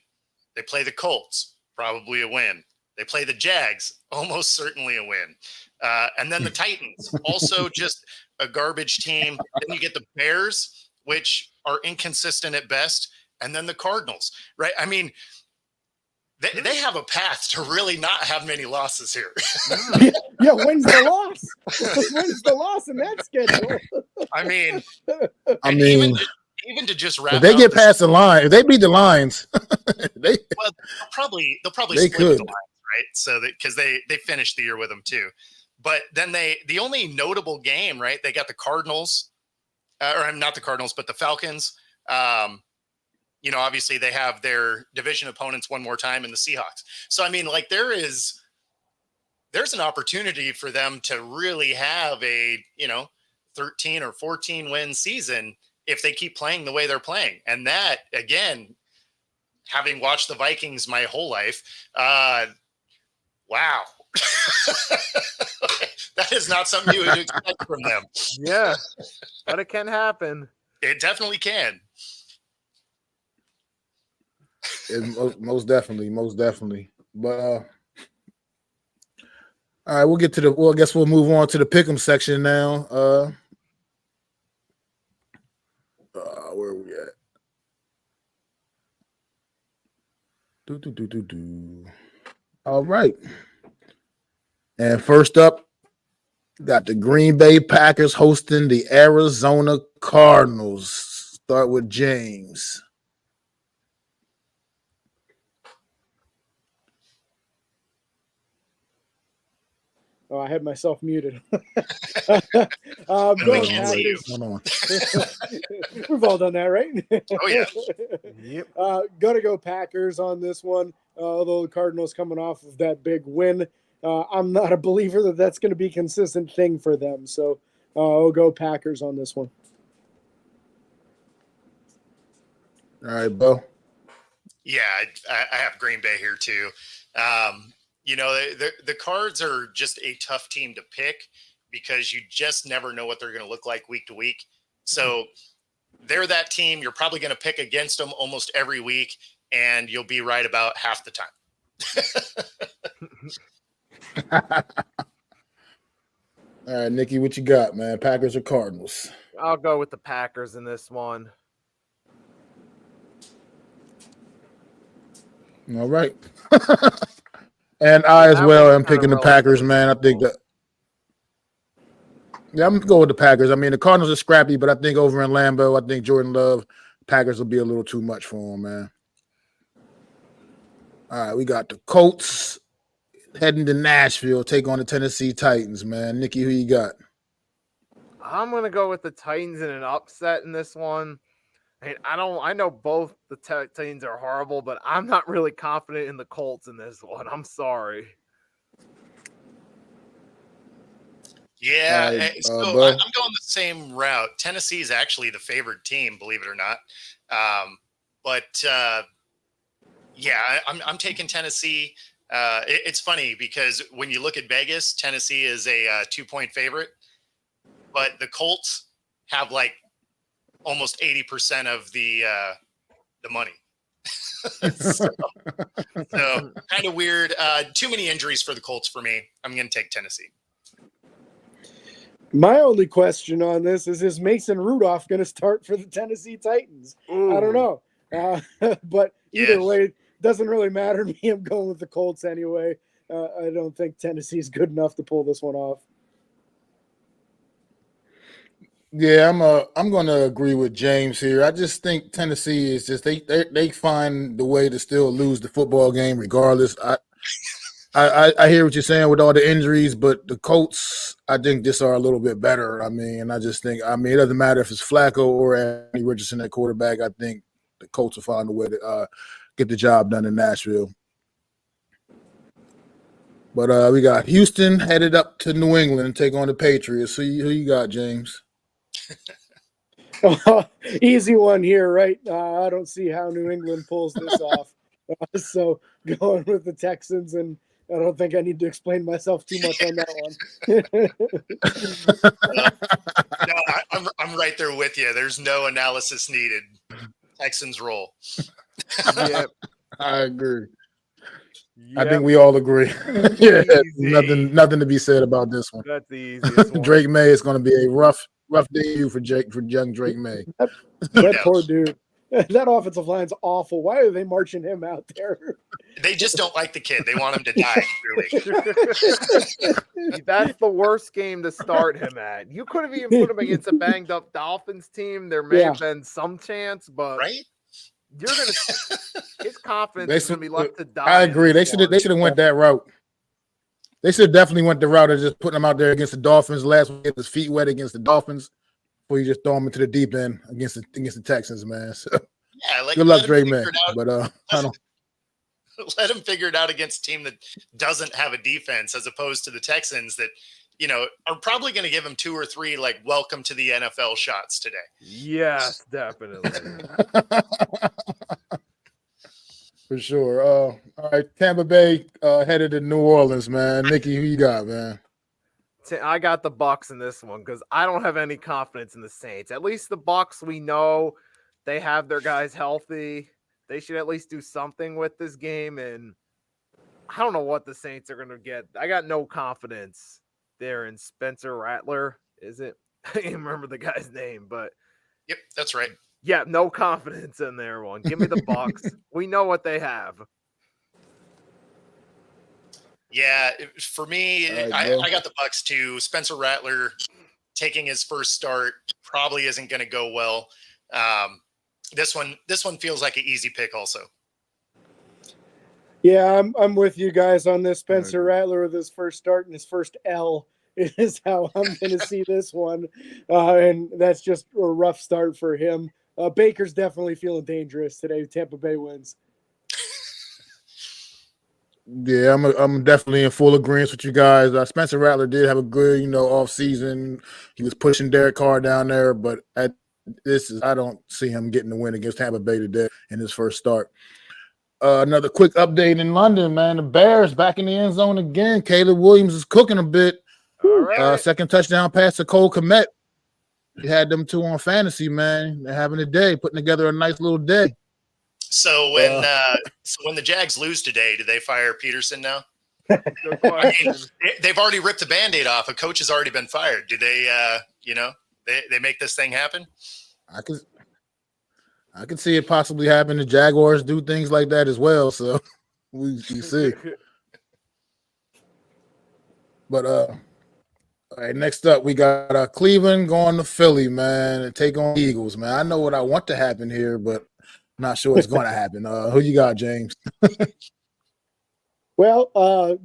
They play the Colts, probably a win. They play the Jags, almost certainly a win. And then the Titans, also just a garbage team. Then you get the Bears, which are inconsistent at best. And then the Cardinals, right? I mean, they have a path to really not have many losses here. Yeah, when's the loss? When's the loss in that schedule? I mean, even to just wrap. If they get past the line, if they beat the Lions, they'll probably they split could. with the Lions, right? So because they finished the year with them too. But then the only notable game, right? They got the Cardinals, or not the Cardinals, but the Falcons. Obviously they have their division opponents one more time in the Seahawks. So, I mean, like there's an opportunity for them to really have a, 13 or 14 win season if they keep playing the way they're playing. And that, again, having watched the Vikings my whole life, wow. That is not something you would expect from them. Yeah, but it can happen. It definitely can. Most definitely. But all right, we'll get to I guess we'll move on to the pick'em section now. Where are we at? All right. And first up, got the Green Bay Packers hosting the Arizona Cardinals. Start with James. Oh, I had myself muted. And we Going can't see you. Packers. Hold on. We've all done that, right? Oh, yeah. Yep. Gotta go Packers on this one. Although the Cardinals coming off of that big win, I'm not a believer that that's going to be a consistent thing for them. So I'll go Packers on this one. All right, Bo. Yeah, I have Green Bay here too. You know, the Cards are just a tough team to pick because you just never know what they're going to look like week to week. So they're that team. You're probably going to pick against them almost every week, and you'll be right about half the time. All right, Nikki, what you got, man? Packers or Cardinals? I'll go with the Packers in this one. All right. And I as That well was am kinda picking the relative. Packers, man. I think that. Yeah, I'm going to go with the Packers. I mean, the Cardinals are scrappy, but I think over in Lambeau, I think Jordan Love, Packers will be a little too much for him, man. All right, we got the Colts heading to Nashville, take on the Tennessee Titans, man. Nikki, who you got? I'm gonna go with the Titans in an upset in this one. I know both the Titans are horrible, but I'm not really confident in the Colts in this one. I'm sorry. Yeah, All right, so Bo? I'm going the same route. Tennessee is actually the favored team, believe it or not. Yeah, I'm taking Tennessee. It's funny because when you look at Vegas, Tennessee is a 2-point favorite, but the Colts have like almost 80% of the money. so kind of weird. Too many injuries for the Colts for me. I'm going to take Tennessee. My only question on this is Mason Rudolph going to start for the Tennessee Titans? Ooh. I don't know. But either Yeah. way, doesn't really matter to me. I'm going with the Colts anyway. I don't think Tennessee's good enough to pull this one off. Yeah, I'm going to agree with James here. I just think Tennessee is just they find the way to still lose the football game regardless. I hear what you're saying with all the injuries, but the Colts, I think, just are a little bit better. I mean, I just think, it doesn't matter if it's Flacco or Anthony Richardson at quarterback. I think the Colts will find a way to get the job done in Nashville. But we got Houston headed up to New England and take on the Patriots. Who you got, James? Easy one here, right? I don't see how New England pulls this off. So going with the Texans, and I don't think I need to explain myself too much on that one. No, I'm right there with you. There's no analysis needed. Texans roll. Yep. I agree. Yep. I think we all agree. Yeah, Easy. nothing to be said about this one. That's the easiest one. Drake May is going to be a rough debut for young Drake May. That poor dude. That offensive line's awful. Why are they marching him out there? They just don't like the kid. They want him to die, really. That's the worst game to start him at. You could have even put him against a banged up Dolphins team. There may have been some chance, but Right? his confidence They is gonna be left to die. I agree. in They this should one. have went that route. They should have definitely went the route of just putting him out there against the Dolphins last week, get his feet wet against the Dolphins, before you just throw him into the deep end against the Texans, man. So, Yeah, like good luck, let him Drake figure May. it out. But I don't. Let him figure it out against a team that doesn't have a defense, as opposed to the Texans that, are probably going to give him 2 or 3 like welcome to the NFL shots today. Yes, definitely. For sure. All right, Tampa Bay headed to New Orleans, man. Nikki, who you got, man? I got the Bucks in this one because I don't have any confidence in the Saints. At least the Bucks, we know they have their guys healthy. They should at least do something with this game. And I don't know what the Saints are going to get. I got no confidence there in Spencer Rattler. Is it? I can't remember the guy's name, but Yep, that's right. yeah, no confidence in there one. Give me the Bucks. We know what they have. Yeah, for me, All right, I got the Bucks too. Spencer Rattler taking his first start probably isn't going to go well. This one feels like an easy pick also. Yeah, I'm with you guys on this. Spencer Rattler with his first start and his first L is how I'm going to see this one. And that's just a rough start for him. Baker's definitely feeling dangerous today. Tampa Bay wins. Yeah, I'm definitely in full agreement with you guys. Spencer Rattler did have a good, off season. He was pushing Derek Carr down there, but I don't see him getting the win against Tampa Bay today in his first start. Another quick update in London, man. The Bears back in the end zone again. Caleb Williams is cooking a bit. All right. Second touchdown pass to Cole Kmet. He had them 2 on fantasy, man. They're having a day, putting together a nice little day. So when the Jags lose today, do they fire Peterson now? Good question. They've already ripped the Band-Aid off. A coach has already been fired. Do they they make this thing happen? I could see it possibly happen. The Jaguars do things like that as well, so we see. But all right, next up we got Cleveland going to Philly, man, and take on Eagles, man. I know what I want to happen here, but I'm not sure it's going to happen. Who you got, James? Well,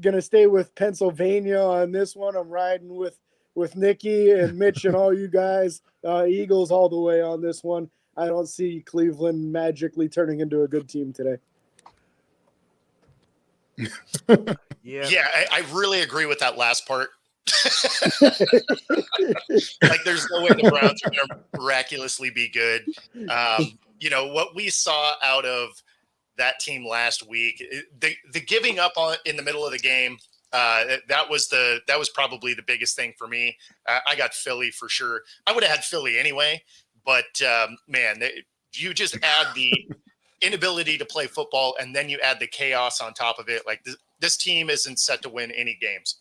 gonna stay with Pennsylvania on this one. I'm riding with Nikki and Mitch and all you guys. Eagles all the way on this one. I don't see Cleveland magically turning into a good team today. Yeah, I really agree with that last part. Like, there's no way the Browns are going to miraculously be good. What we saw out of that team last week, the giving up in the middle of the game, that was probably the biggest thing for me. I got Philly for sure. I would have had Philly anyway, but man, you just add the inability to play football, and then you add the chaos on top of it. Like, this team isn't set to win any games.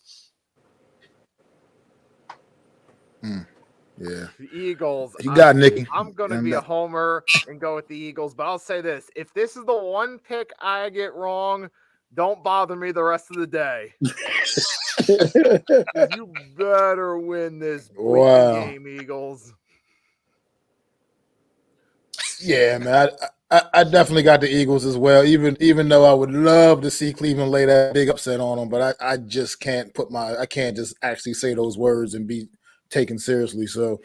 Yeah. The Eagles. You got Nikki. I'm going to be a homer and go with the Eagles, but I'll say this. If this is the one pick I get wrong, don't bother me the rest of the day. You better win this game, Eagles. Yeah, man. I definitely got the Eagles as well, even though I would love to see Cleveland lay that big upset on them, but I just can't I can't just actually say those words and be taken seriously. So,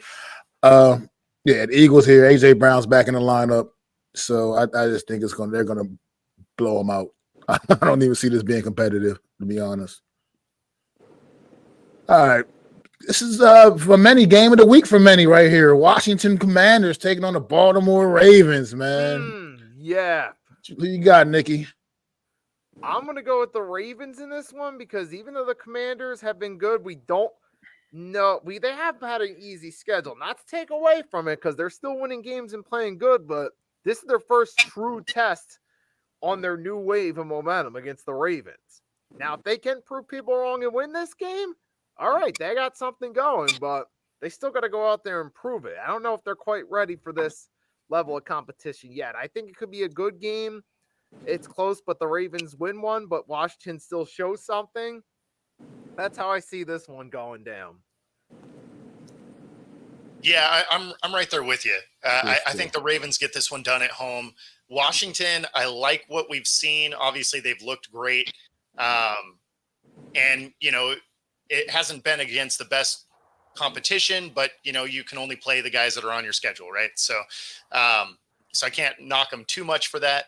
yeah, the Eagles here. AJ Brown's back in the lineup, so I just think they're gonna blow them out. I don't even see this being competitive, to be honest. All right. This is for many game of the week for many right here. Washington Commanders taking on the Baltimore Ravens, man. Yeah. Who you got, Nikki? I'm going to go with the Ravens in this one because even though the Commanders have been good, we don't know. They have had an easy schedule. Not to take away from it because they're still winning games and playing good, but this is their first true test on their new wave of momentum against the Ravens. Now, if they can prove people wrong and win this game, all right, they got something going, but they still got to go out there and prove it. I don't know if they're quite ready for this level of competition yet. I think it could be a good game. It's close, but the Ravens win one, but Washington still shows something. That's how I see this one going down. Yeah, I'm right there with you. I think the Ravens get this one done at home. Washington, I like what we've seen. Obviously, they've looked great. And, it hasn't been against the best competition, but, you can only play the guys that are on your schedule, right? So I can't knock them too much for that.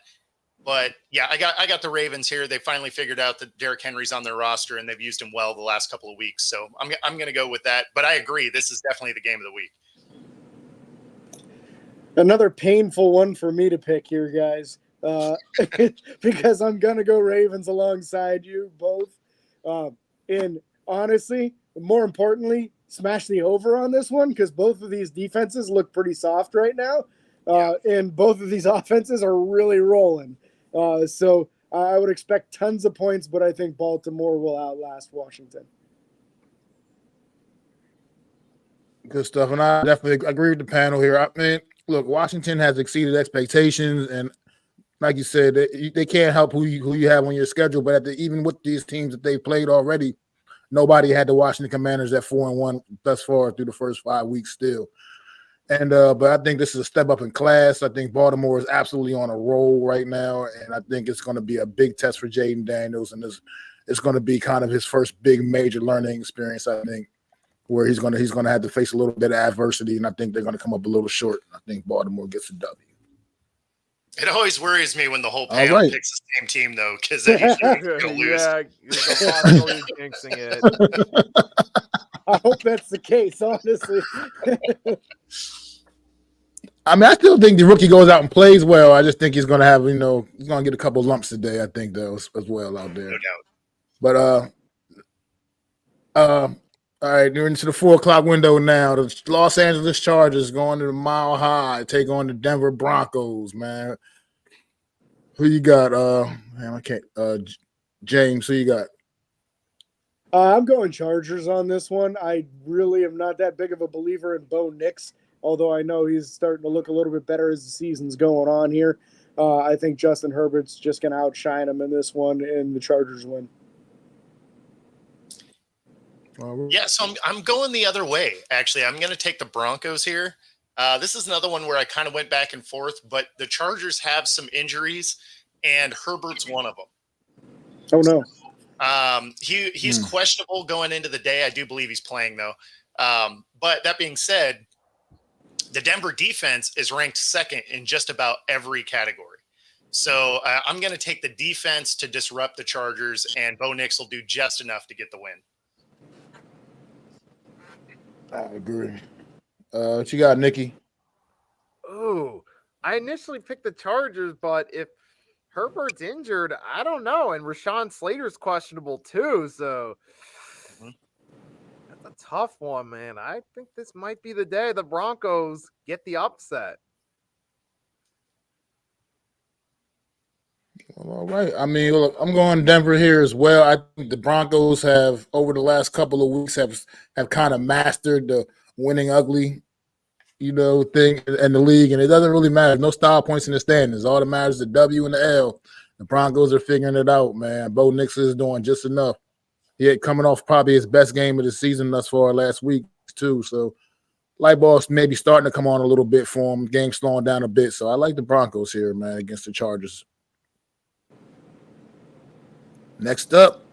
But yeah, I got the Ravens here. They finally figured out that Derrick Henry's on their roster, and they've used him well the last couple of weeks. So I'm going to go with that. But I agree, this is definitely the game of the week. Another painful one for me to pick here, guys, because I'm going to go Ravens alongside you both. And honestly, more importantly, smash the over on this one because both of these defenses look pretty soft right now. And both of these offenses are really rolling. So I would expect tons of points, but I think Baltimore will outlast Washington. Good stuff. And I definitely agree with the panel here. I mean, look, Washington has exceeded expectations. And like you said, they can't help who you have on your schedule. But even with these teams that they've played already, nobody had the Washington Commanders at 4-1 thus far through the first 5 weeks still. And but I think this is a step up in class. I think Baltimore is absolutely on a roll right now, and I think it's going to be a big test for Jaden Daniels, and it's going to be kind of his first big major learning experience. I think where he's going to have to face a little bit of adversity, and I think they're going to come up a little short. I think Baltimore gets a W. It always worries me when the whole panel picks the same team, though, because they usually going to lose. Yeah, there's a possibility of jinxing it. I hope that's the case, honestly. I mean, I still think the rookie goes out and plays well. I just think he's going to have, he's going to get a couple lumps today, I think, though, as well out there. No doubt. But, all right, we're into the 4 o'clock window now. The Los Angeles Chargers going to the Mile High, take on the Denver Broncos, man. Who you got? James, who you got? I'm going Chargers on this one. I really am not that big of a believer in Bo Nix, although I know he's starting to look a little bit better as the season's going on here. I think Justin Herbert's just going to outshine him in this one, and the Chargers win. Yeah, so I'm going the other way, actually. I'm going to take the Broncos here. This is another one where I kind of went back and forth, but the Chargers have some injuries, and Herbert's one of them. Oh, no. He's questionable going into the day. I do believe he's playing, though. But that being said, the Denver defense is ranked second in just about every category. So I'm going to take the defense to disrupt the Chargers, and Bo Nix will do just enough to get the win. I agree. What you got, Nikki? Ooh, I initially picked the Chargers, but if Herbert's injured, I don't know. And Rashawn Slater's questionable too. So that's a tough one, man. I think this might be the day the Broncos get the upset. All right. I mean, look, I'm going Denver here as well. I think the Broncos have, over the last couple of weeks, have kind of mastered the winning ugly, thing in the league, and it doesn't really matter. No style points in the standings. All that matters is the W and the L. The Broncos are figuring it out, man. Bo Nix is doing just enough. He had coming off probably his best game of the season thus far last week, too. So light bulbs maybe starting to come on a little bit for him. Game slowing down a bit. So I like the Broncos here, man, against the Chargers. Next up,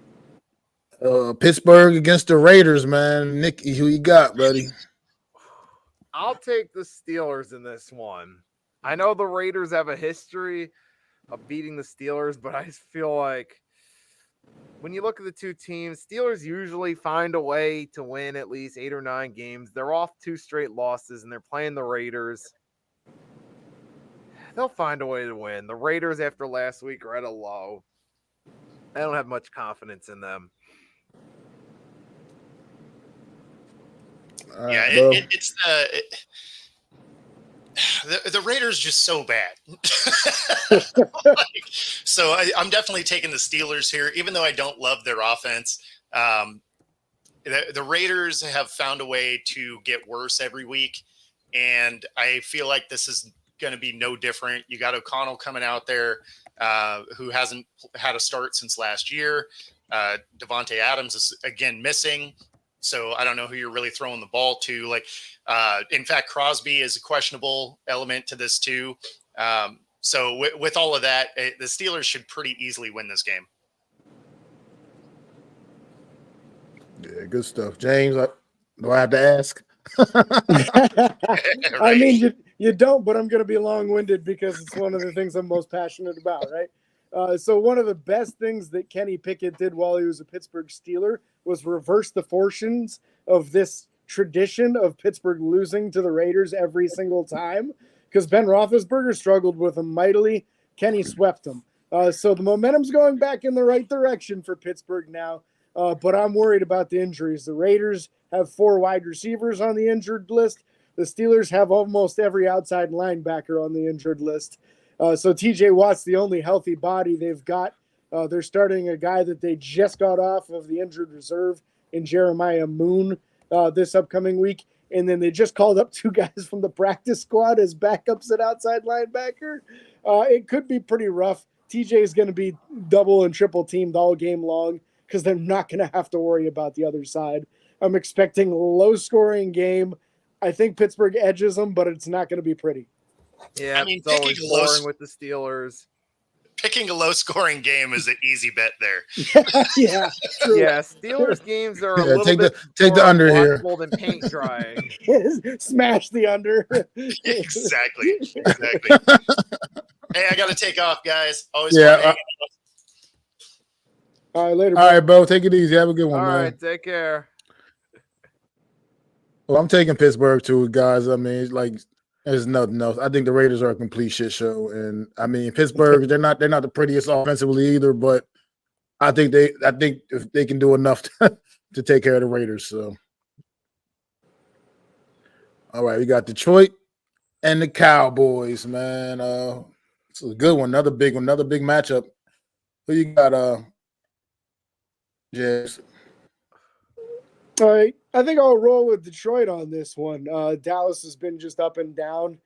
Pittsburgh against the Raiders, man. Nicky, who you got, buddy? I'll take the Steelers in this one. I know the Raiders have a history of beating the Steelers, but I just feel like when you look at the two teams, Steelers usually find a way to win at least 8 or 9 games. They're off 2 straight losses, and they're playing the Raiders. They'll find a way to win. The Raiders, after last week, are at a low. I don't have much confidence in them. Yeah, it's the Raiders just so bad. So I'm definitely taking the Steelers here, even though I don't love their offense. The Raiders have found a way to get worse every week, and I feel like this is going to be no different. You got O'Connell coming out there, who hasn't had a start since last year. Devontae Adams is again missing. So I don't know who you're really throwing the ball to. In fact, Crosby is a questionable element to this too. So with all of that, the Steelers should pretty easily win this game. Yeah, good stuff. James, do I have to ask? I mean, you don't, but I'm going to be long-winded because it's one of the things I'm most passionate about, right? So one of the best things that Kenny Pickett did while he was a Pittsburgh Steeler was reverse the fortunes of this tradition of Pittsburgh losing to the Raiders every single time, because Ben Roethlisberger struggled with them mightily. Kenny swept them. So the momentum's going back in the right direction for Pittsburgh now, but I'm worried about the injuries. The Raiders have 4 wide receivers on the injured list. The Steelers have almost every outside linebacker on the injured list. So TJ Watt's the only healthy body they've got. They're starting a guy that they just got off of the injured reserve in Jeremiah Moon this upcoming week. And then they just called up 2 guys from the practice squad as backups at outside linebacker. It could be pretty rough. TJ is going to be double and triple teamed all game long because they're not going to have to worry about the other side. I'm expecting a low-scoring game. I think Pittsburgh edges them, but it's not going to be pretty. Yeah, I mean, it's always boring with the Steelers. Picking a low-scoring game is an easy bet there. Yeah, true. Yeah, Steelers games are a Yeah, little bit take the more under here. watchable than paint drying. Smash the under. Exactly. Hey, I got to take off, guys. Always Yeah, fun hanging out. All right, later. All right, bro. Take it easy. Have a good one, All man. right, take care. Well, I'm taking Pittsburgh too, guys. I mean, like, there's nothing else. I think the Raiders are a complete shit show, and I mean, Pittsburgh, they're not the prettiest offensively either, but I think if they can do enough to take care of the Raiders. So, all right, we got Detroit and the Cowboys, man. It's a good one, another big matchup. Who you got, James? All right, I think I'll roll with Detroit on this one. Dallas has been just up and down.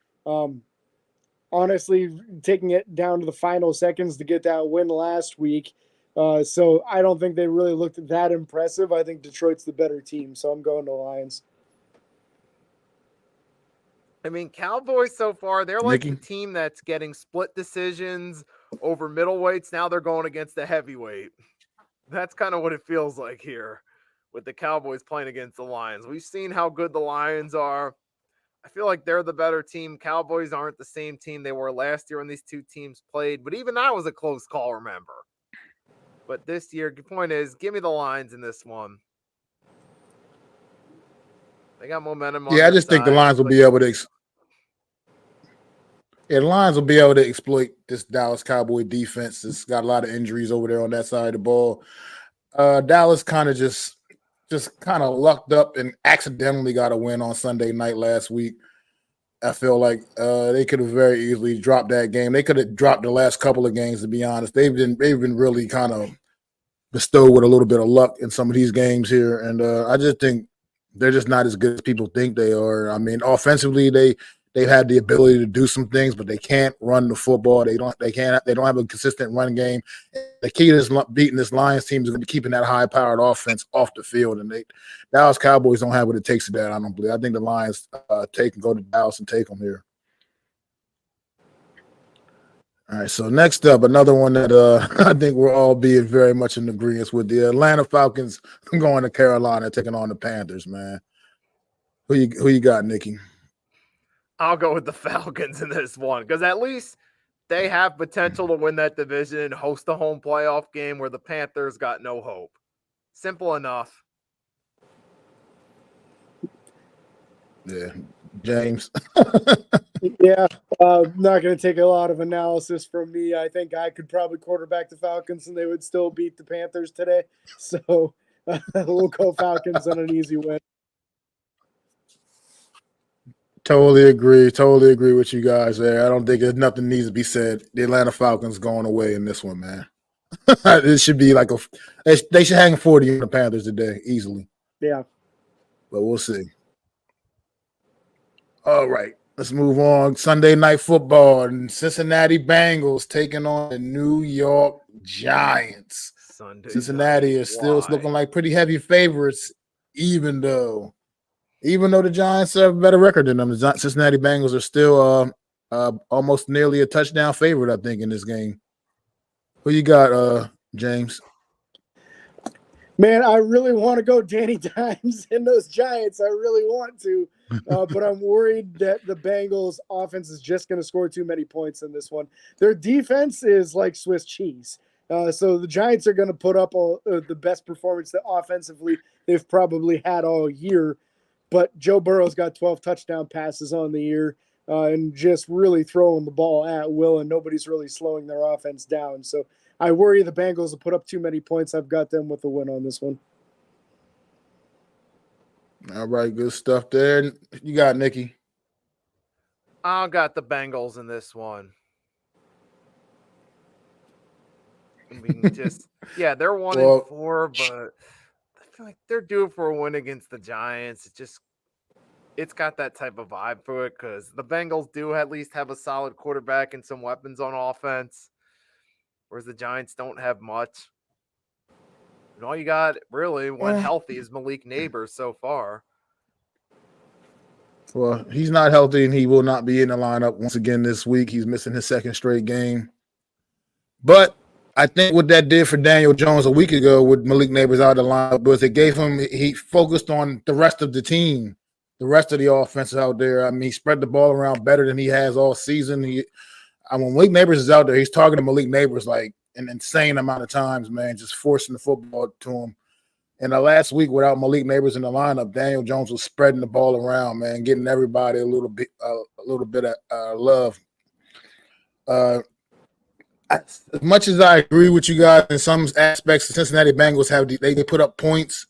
Honestly, taking it down to the final seconds to get that win last week. So I don't think they really looked that impressive. I think Detroit's the better team, so I'm going to Lions. I mean, Cowboys so far, they're like Nikki? the team that's getting split decisions over middleweights. Now they're going against the heavyweight. That's kind of what it feels like here with the Cowboys playing against the Lions. We've seen how good the Lions are. I feel like they're the better team. Cowboys aren't the same team they were last year when these 2 teams played, but even that was a close call, remember. But this year, the point is, give me the Lions in this one. They got momentum on Yeah, I their just think the side. Lions will be able to. The Lions will be able to exploit this Dallas Cowboy defense. It's got a lot of injuries over there on that side of the ball. Dallas kind of just kind of lucked up and accidentally got a win on Sunday night last week. I feel like they could have very easily dropped that game. They could have dropped the last couple of games, to be honest. They've been really kind of bestowed with a little bit of luck in some of these games here, and I just think they're just not as good as people think they are. I mean, offensively, they've had the ability to do some things, but they can't run the football. They don't have a consistent run game. The key to beating this Lions team is going to be keeping that high-powered offense off the field. And Dallas Cowboys don't have what it takes to that, I don't believe. I think the Lions go to Dallas and take them here. All right, so next up, another one that I think we're all being very much in agreement with, the Atlanta Falcons going to Carolina, taking on the Panthers, man. Who you got, Nikki? I'll go with the Falcons in this one because at least they have potential to win that division and host a home playoff game where the Panthers got no hope. Simple enough. Yeah, James. Yeah, not going to take a lot of analysis from me. I think I could probably quarterback the Falcons and they would still beat the Panthers today. So we'll go Falcons on an easy win. Totally agree with you guys there. I don't think nothing needs to be said. The Atlanta Falcons going away in this one, man. It should be like they should hang 40 on the Panthers today, easily. Yeah. But we'll see. All right, let's move on. Sunday Night Football and Cincinnati Bengals taking on the New York Giants. Cincinnati is still looking like pretty heavy favorites, even though the Giants have a better record than them. The Cincinnati Bengals are still almost nearly a touchdown favorite, I think, in this game. Who you got, James? Man, I really want to go Danny Dimes in those Giants. I really want to, but I'm worried that the Bengals offense is just going to score too many points in this one. Their defense is like Swiss cheese. So the Giants are going to put up the best performance that offensively they've probably had all year. But Joe Burrow's got 12 touchdown passes on the year and just really throwing the ball at will, and nobody's really slowing their offense down. So I worry the Bengals will put up too many points. I've got them with the win on this one. All right, good stuff there. You got Nikki. I got the Bengals in this one. I mean, they're 1-4, but I feel like they're due for a win against the Giants. It's got that type of vibe for it because the Bengals do at least have a solid quarterback and some weapons on offense, whereas the Giants don't have much. And all you got really when healthy is Malik Neighbors so far. Well, he's not healthy and he will not be in the lineup once again this week. He's missing his second straight game. But I think what that did for Daniel Jones a week ago with Malik Neighbors out of the lineup was it gave him – he focused on the rest of the team, the rest of the offense out there. I mean, he spread the ball around better than he has all season. When Malik Neighbors is out there, he's targeting Malik Neighbors like an insane amount of times, man, just forcing the football to him. And the last week, without Malik Neighbors in the lineup, Daniel Jones was spreading the ball around, man, getting everybody a little bit of love. As much as I agree with you guys in some aspects, the Cincinnati Bengals they put up points,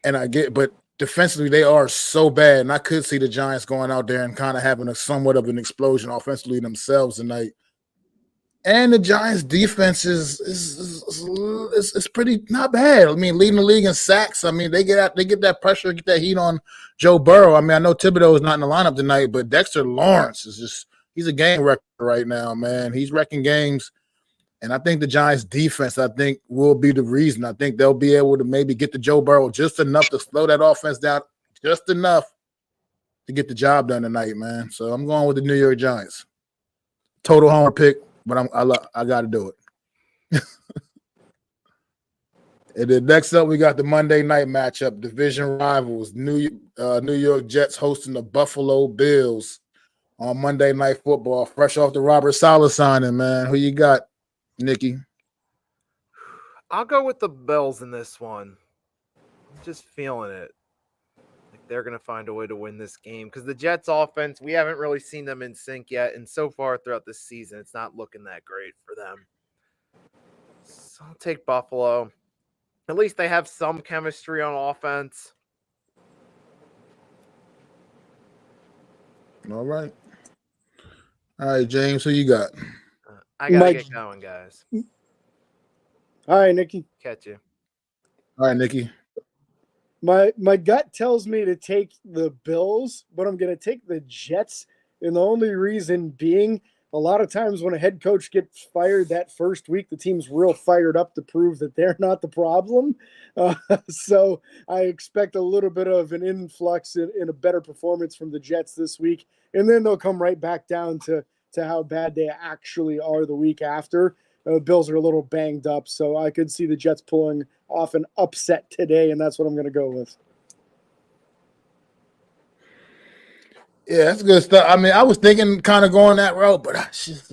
but defensively they are so bad, and I could see the Giants going out there and kind of having somewhat of an explosion offensively themselves tonight. And the Giants' defense is pretty not bad. I mean, leading the league in sacks. I mean, they get that pressure, get that heat on Joe Burrow. I mean, I know Thibodeau is not in the lineup tonight, but Dexter Lawrence he's a game wrecker right now, man. He's wrecking games. And I think the Giants' defense, will be the reason. I think they'll be able to maybe get to Joe Burrow just enough to slow that offense down, just enough to get the job done tonight, man. So I'm going with the New York Giants. Total homer pick. But I got to do it. And then next up, we got the Monday night matchup, division rivals, New York Jets hosting the Buffalo Bills on Monday Night Football. Fresh off the Robert Saleh signing, man. Who you got, Nikki? I'll go with the Bills in this one. I'm just feeling it. They're going to find a way to win this game because the Jets offense, we haven't really seen them in sync yet. And so far throughout this season, it's not looking that great for them. So I'll take Buffalo. At least they have some chemistry on offense. All right. All right, James, who you got? I got to get going, guys. All right, Nikki. Catch you. All right, Nikki. My gut tells me to take the Bills, but I'm going to take the Jets. And the only reason being, a lot of times when a head coach gets fired that first week, the team's real fired up to prove that they're not the problem. So I expect a little bit of an influx in a better performance from the Jets this week. And then they'll come right back down to how bad they actually are the week after. Bills are a little banged up, so I could see the Jets pulling off an upset today, and that's what I'm going to go with. Yeah, that's good stuff. I mean, I was thinking kind of going that route, but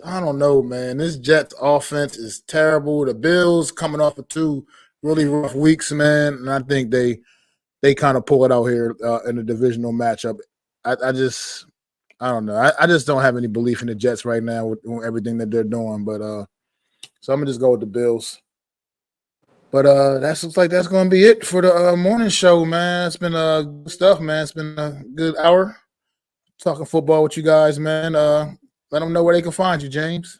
I don't know, man. This Jets offense is terrible. The Bills coming off of 2 really rough weeks, man, and I think they kind of pull it out here in the divisional matchup. I don't know. I just don't have any belief in the Jets right now with everything that they're doing, but so I'm going to just go with the Bills. But that looks like that's going to be it for the morning show, man. It's been good stuff, man. It's been a good hour talking football with you guys, man. Let them know where they can find you, James.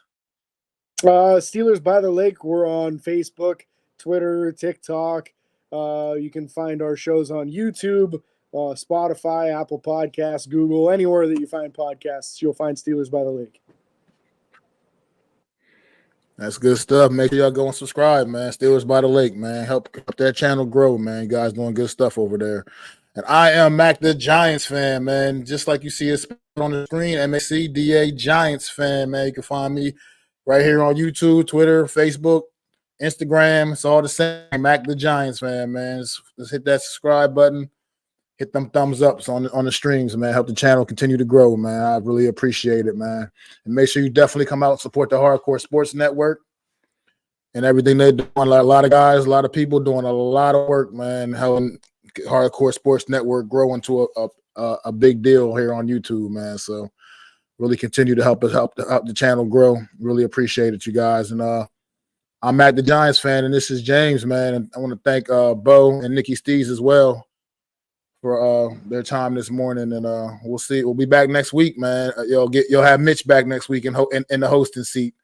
Steelers by the Lake. We're on Facebook, Twitter, TikTok. You can find our shows on YouTube, Spotify, Apple Podcasts, Google, anywhere that you find podcasts, you'll find Steelers by the Lake. That's good stuff. Make sure y'all go and subscribe, man. Steelers by the Lake, man. Help that channel grow, man. You guys doing good stuff over there. And I am Mac the Giants fan, man. Just like you see us on the screen, MACDA Giants fan, man. You can find me right here on YouTube, Twitter, Facebook, Instagram. It's all the same. Mac the Giants fan, man. Just hit that subscribe button. Hit them thumbs ups on the streams, man. Help the channel continue to grow, man. I really appreciate it, man. And make sure you definitely come out and support the Hardcore Sports Network and everything they're doing. A lot of guys, a lot of people doing a lot of work, man. Helping Hardcore Sports Network grow into a big deal here on YouTube, man. So really continue to help the channel grow. Really appreciate it, you guys. And I'm Mac the Giants fan, and this is James, man. And I want to thank Bo and Nikki Stees as well for their time this morning. And we'll see. We'll be back next week, man. You'll have Mitch back next week in the hosting seat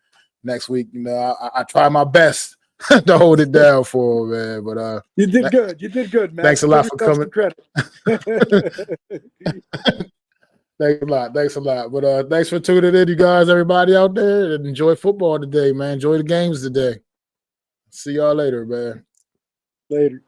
next week. You know, I try my best to hold it down for him, man. But you did good. You did good, man. Thanks a lot for coming. Credit. Thanks a lot. But thanks for tuning in, you guys, everybody out there, and enjoy football today, man. Enjoy the games today. See y'all later, man. Later.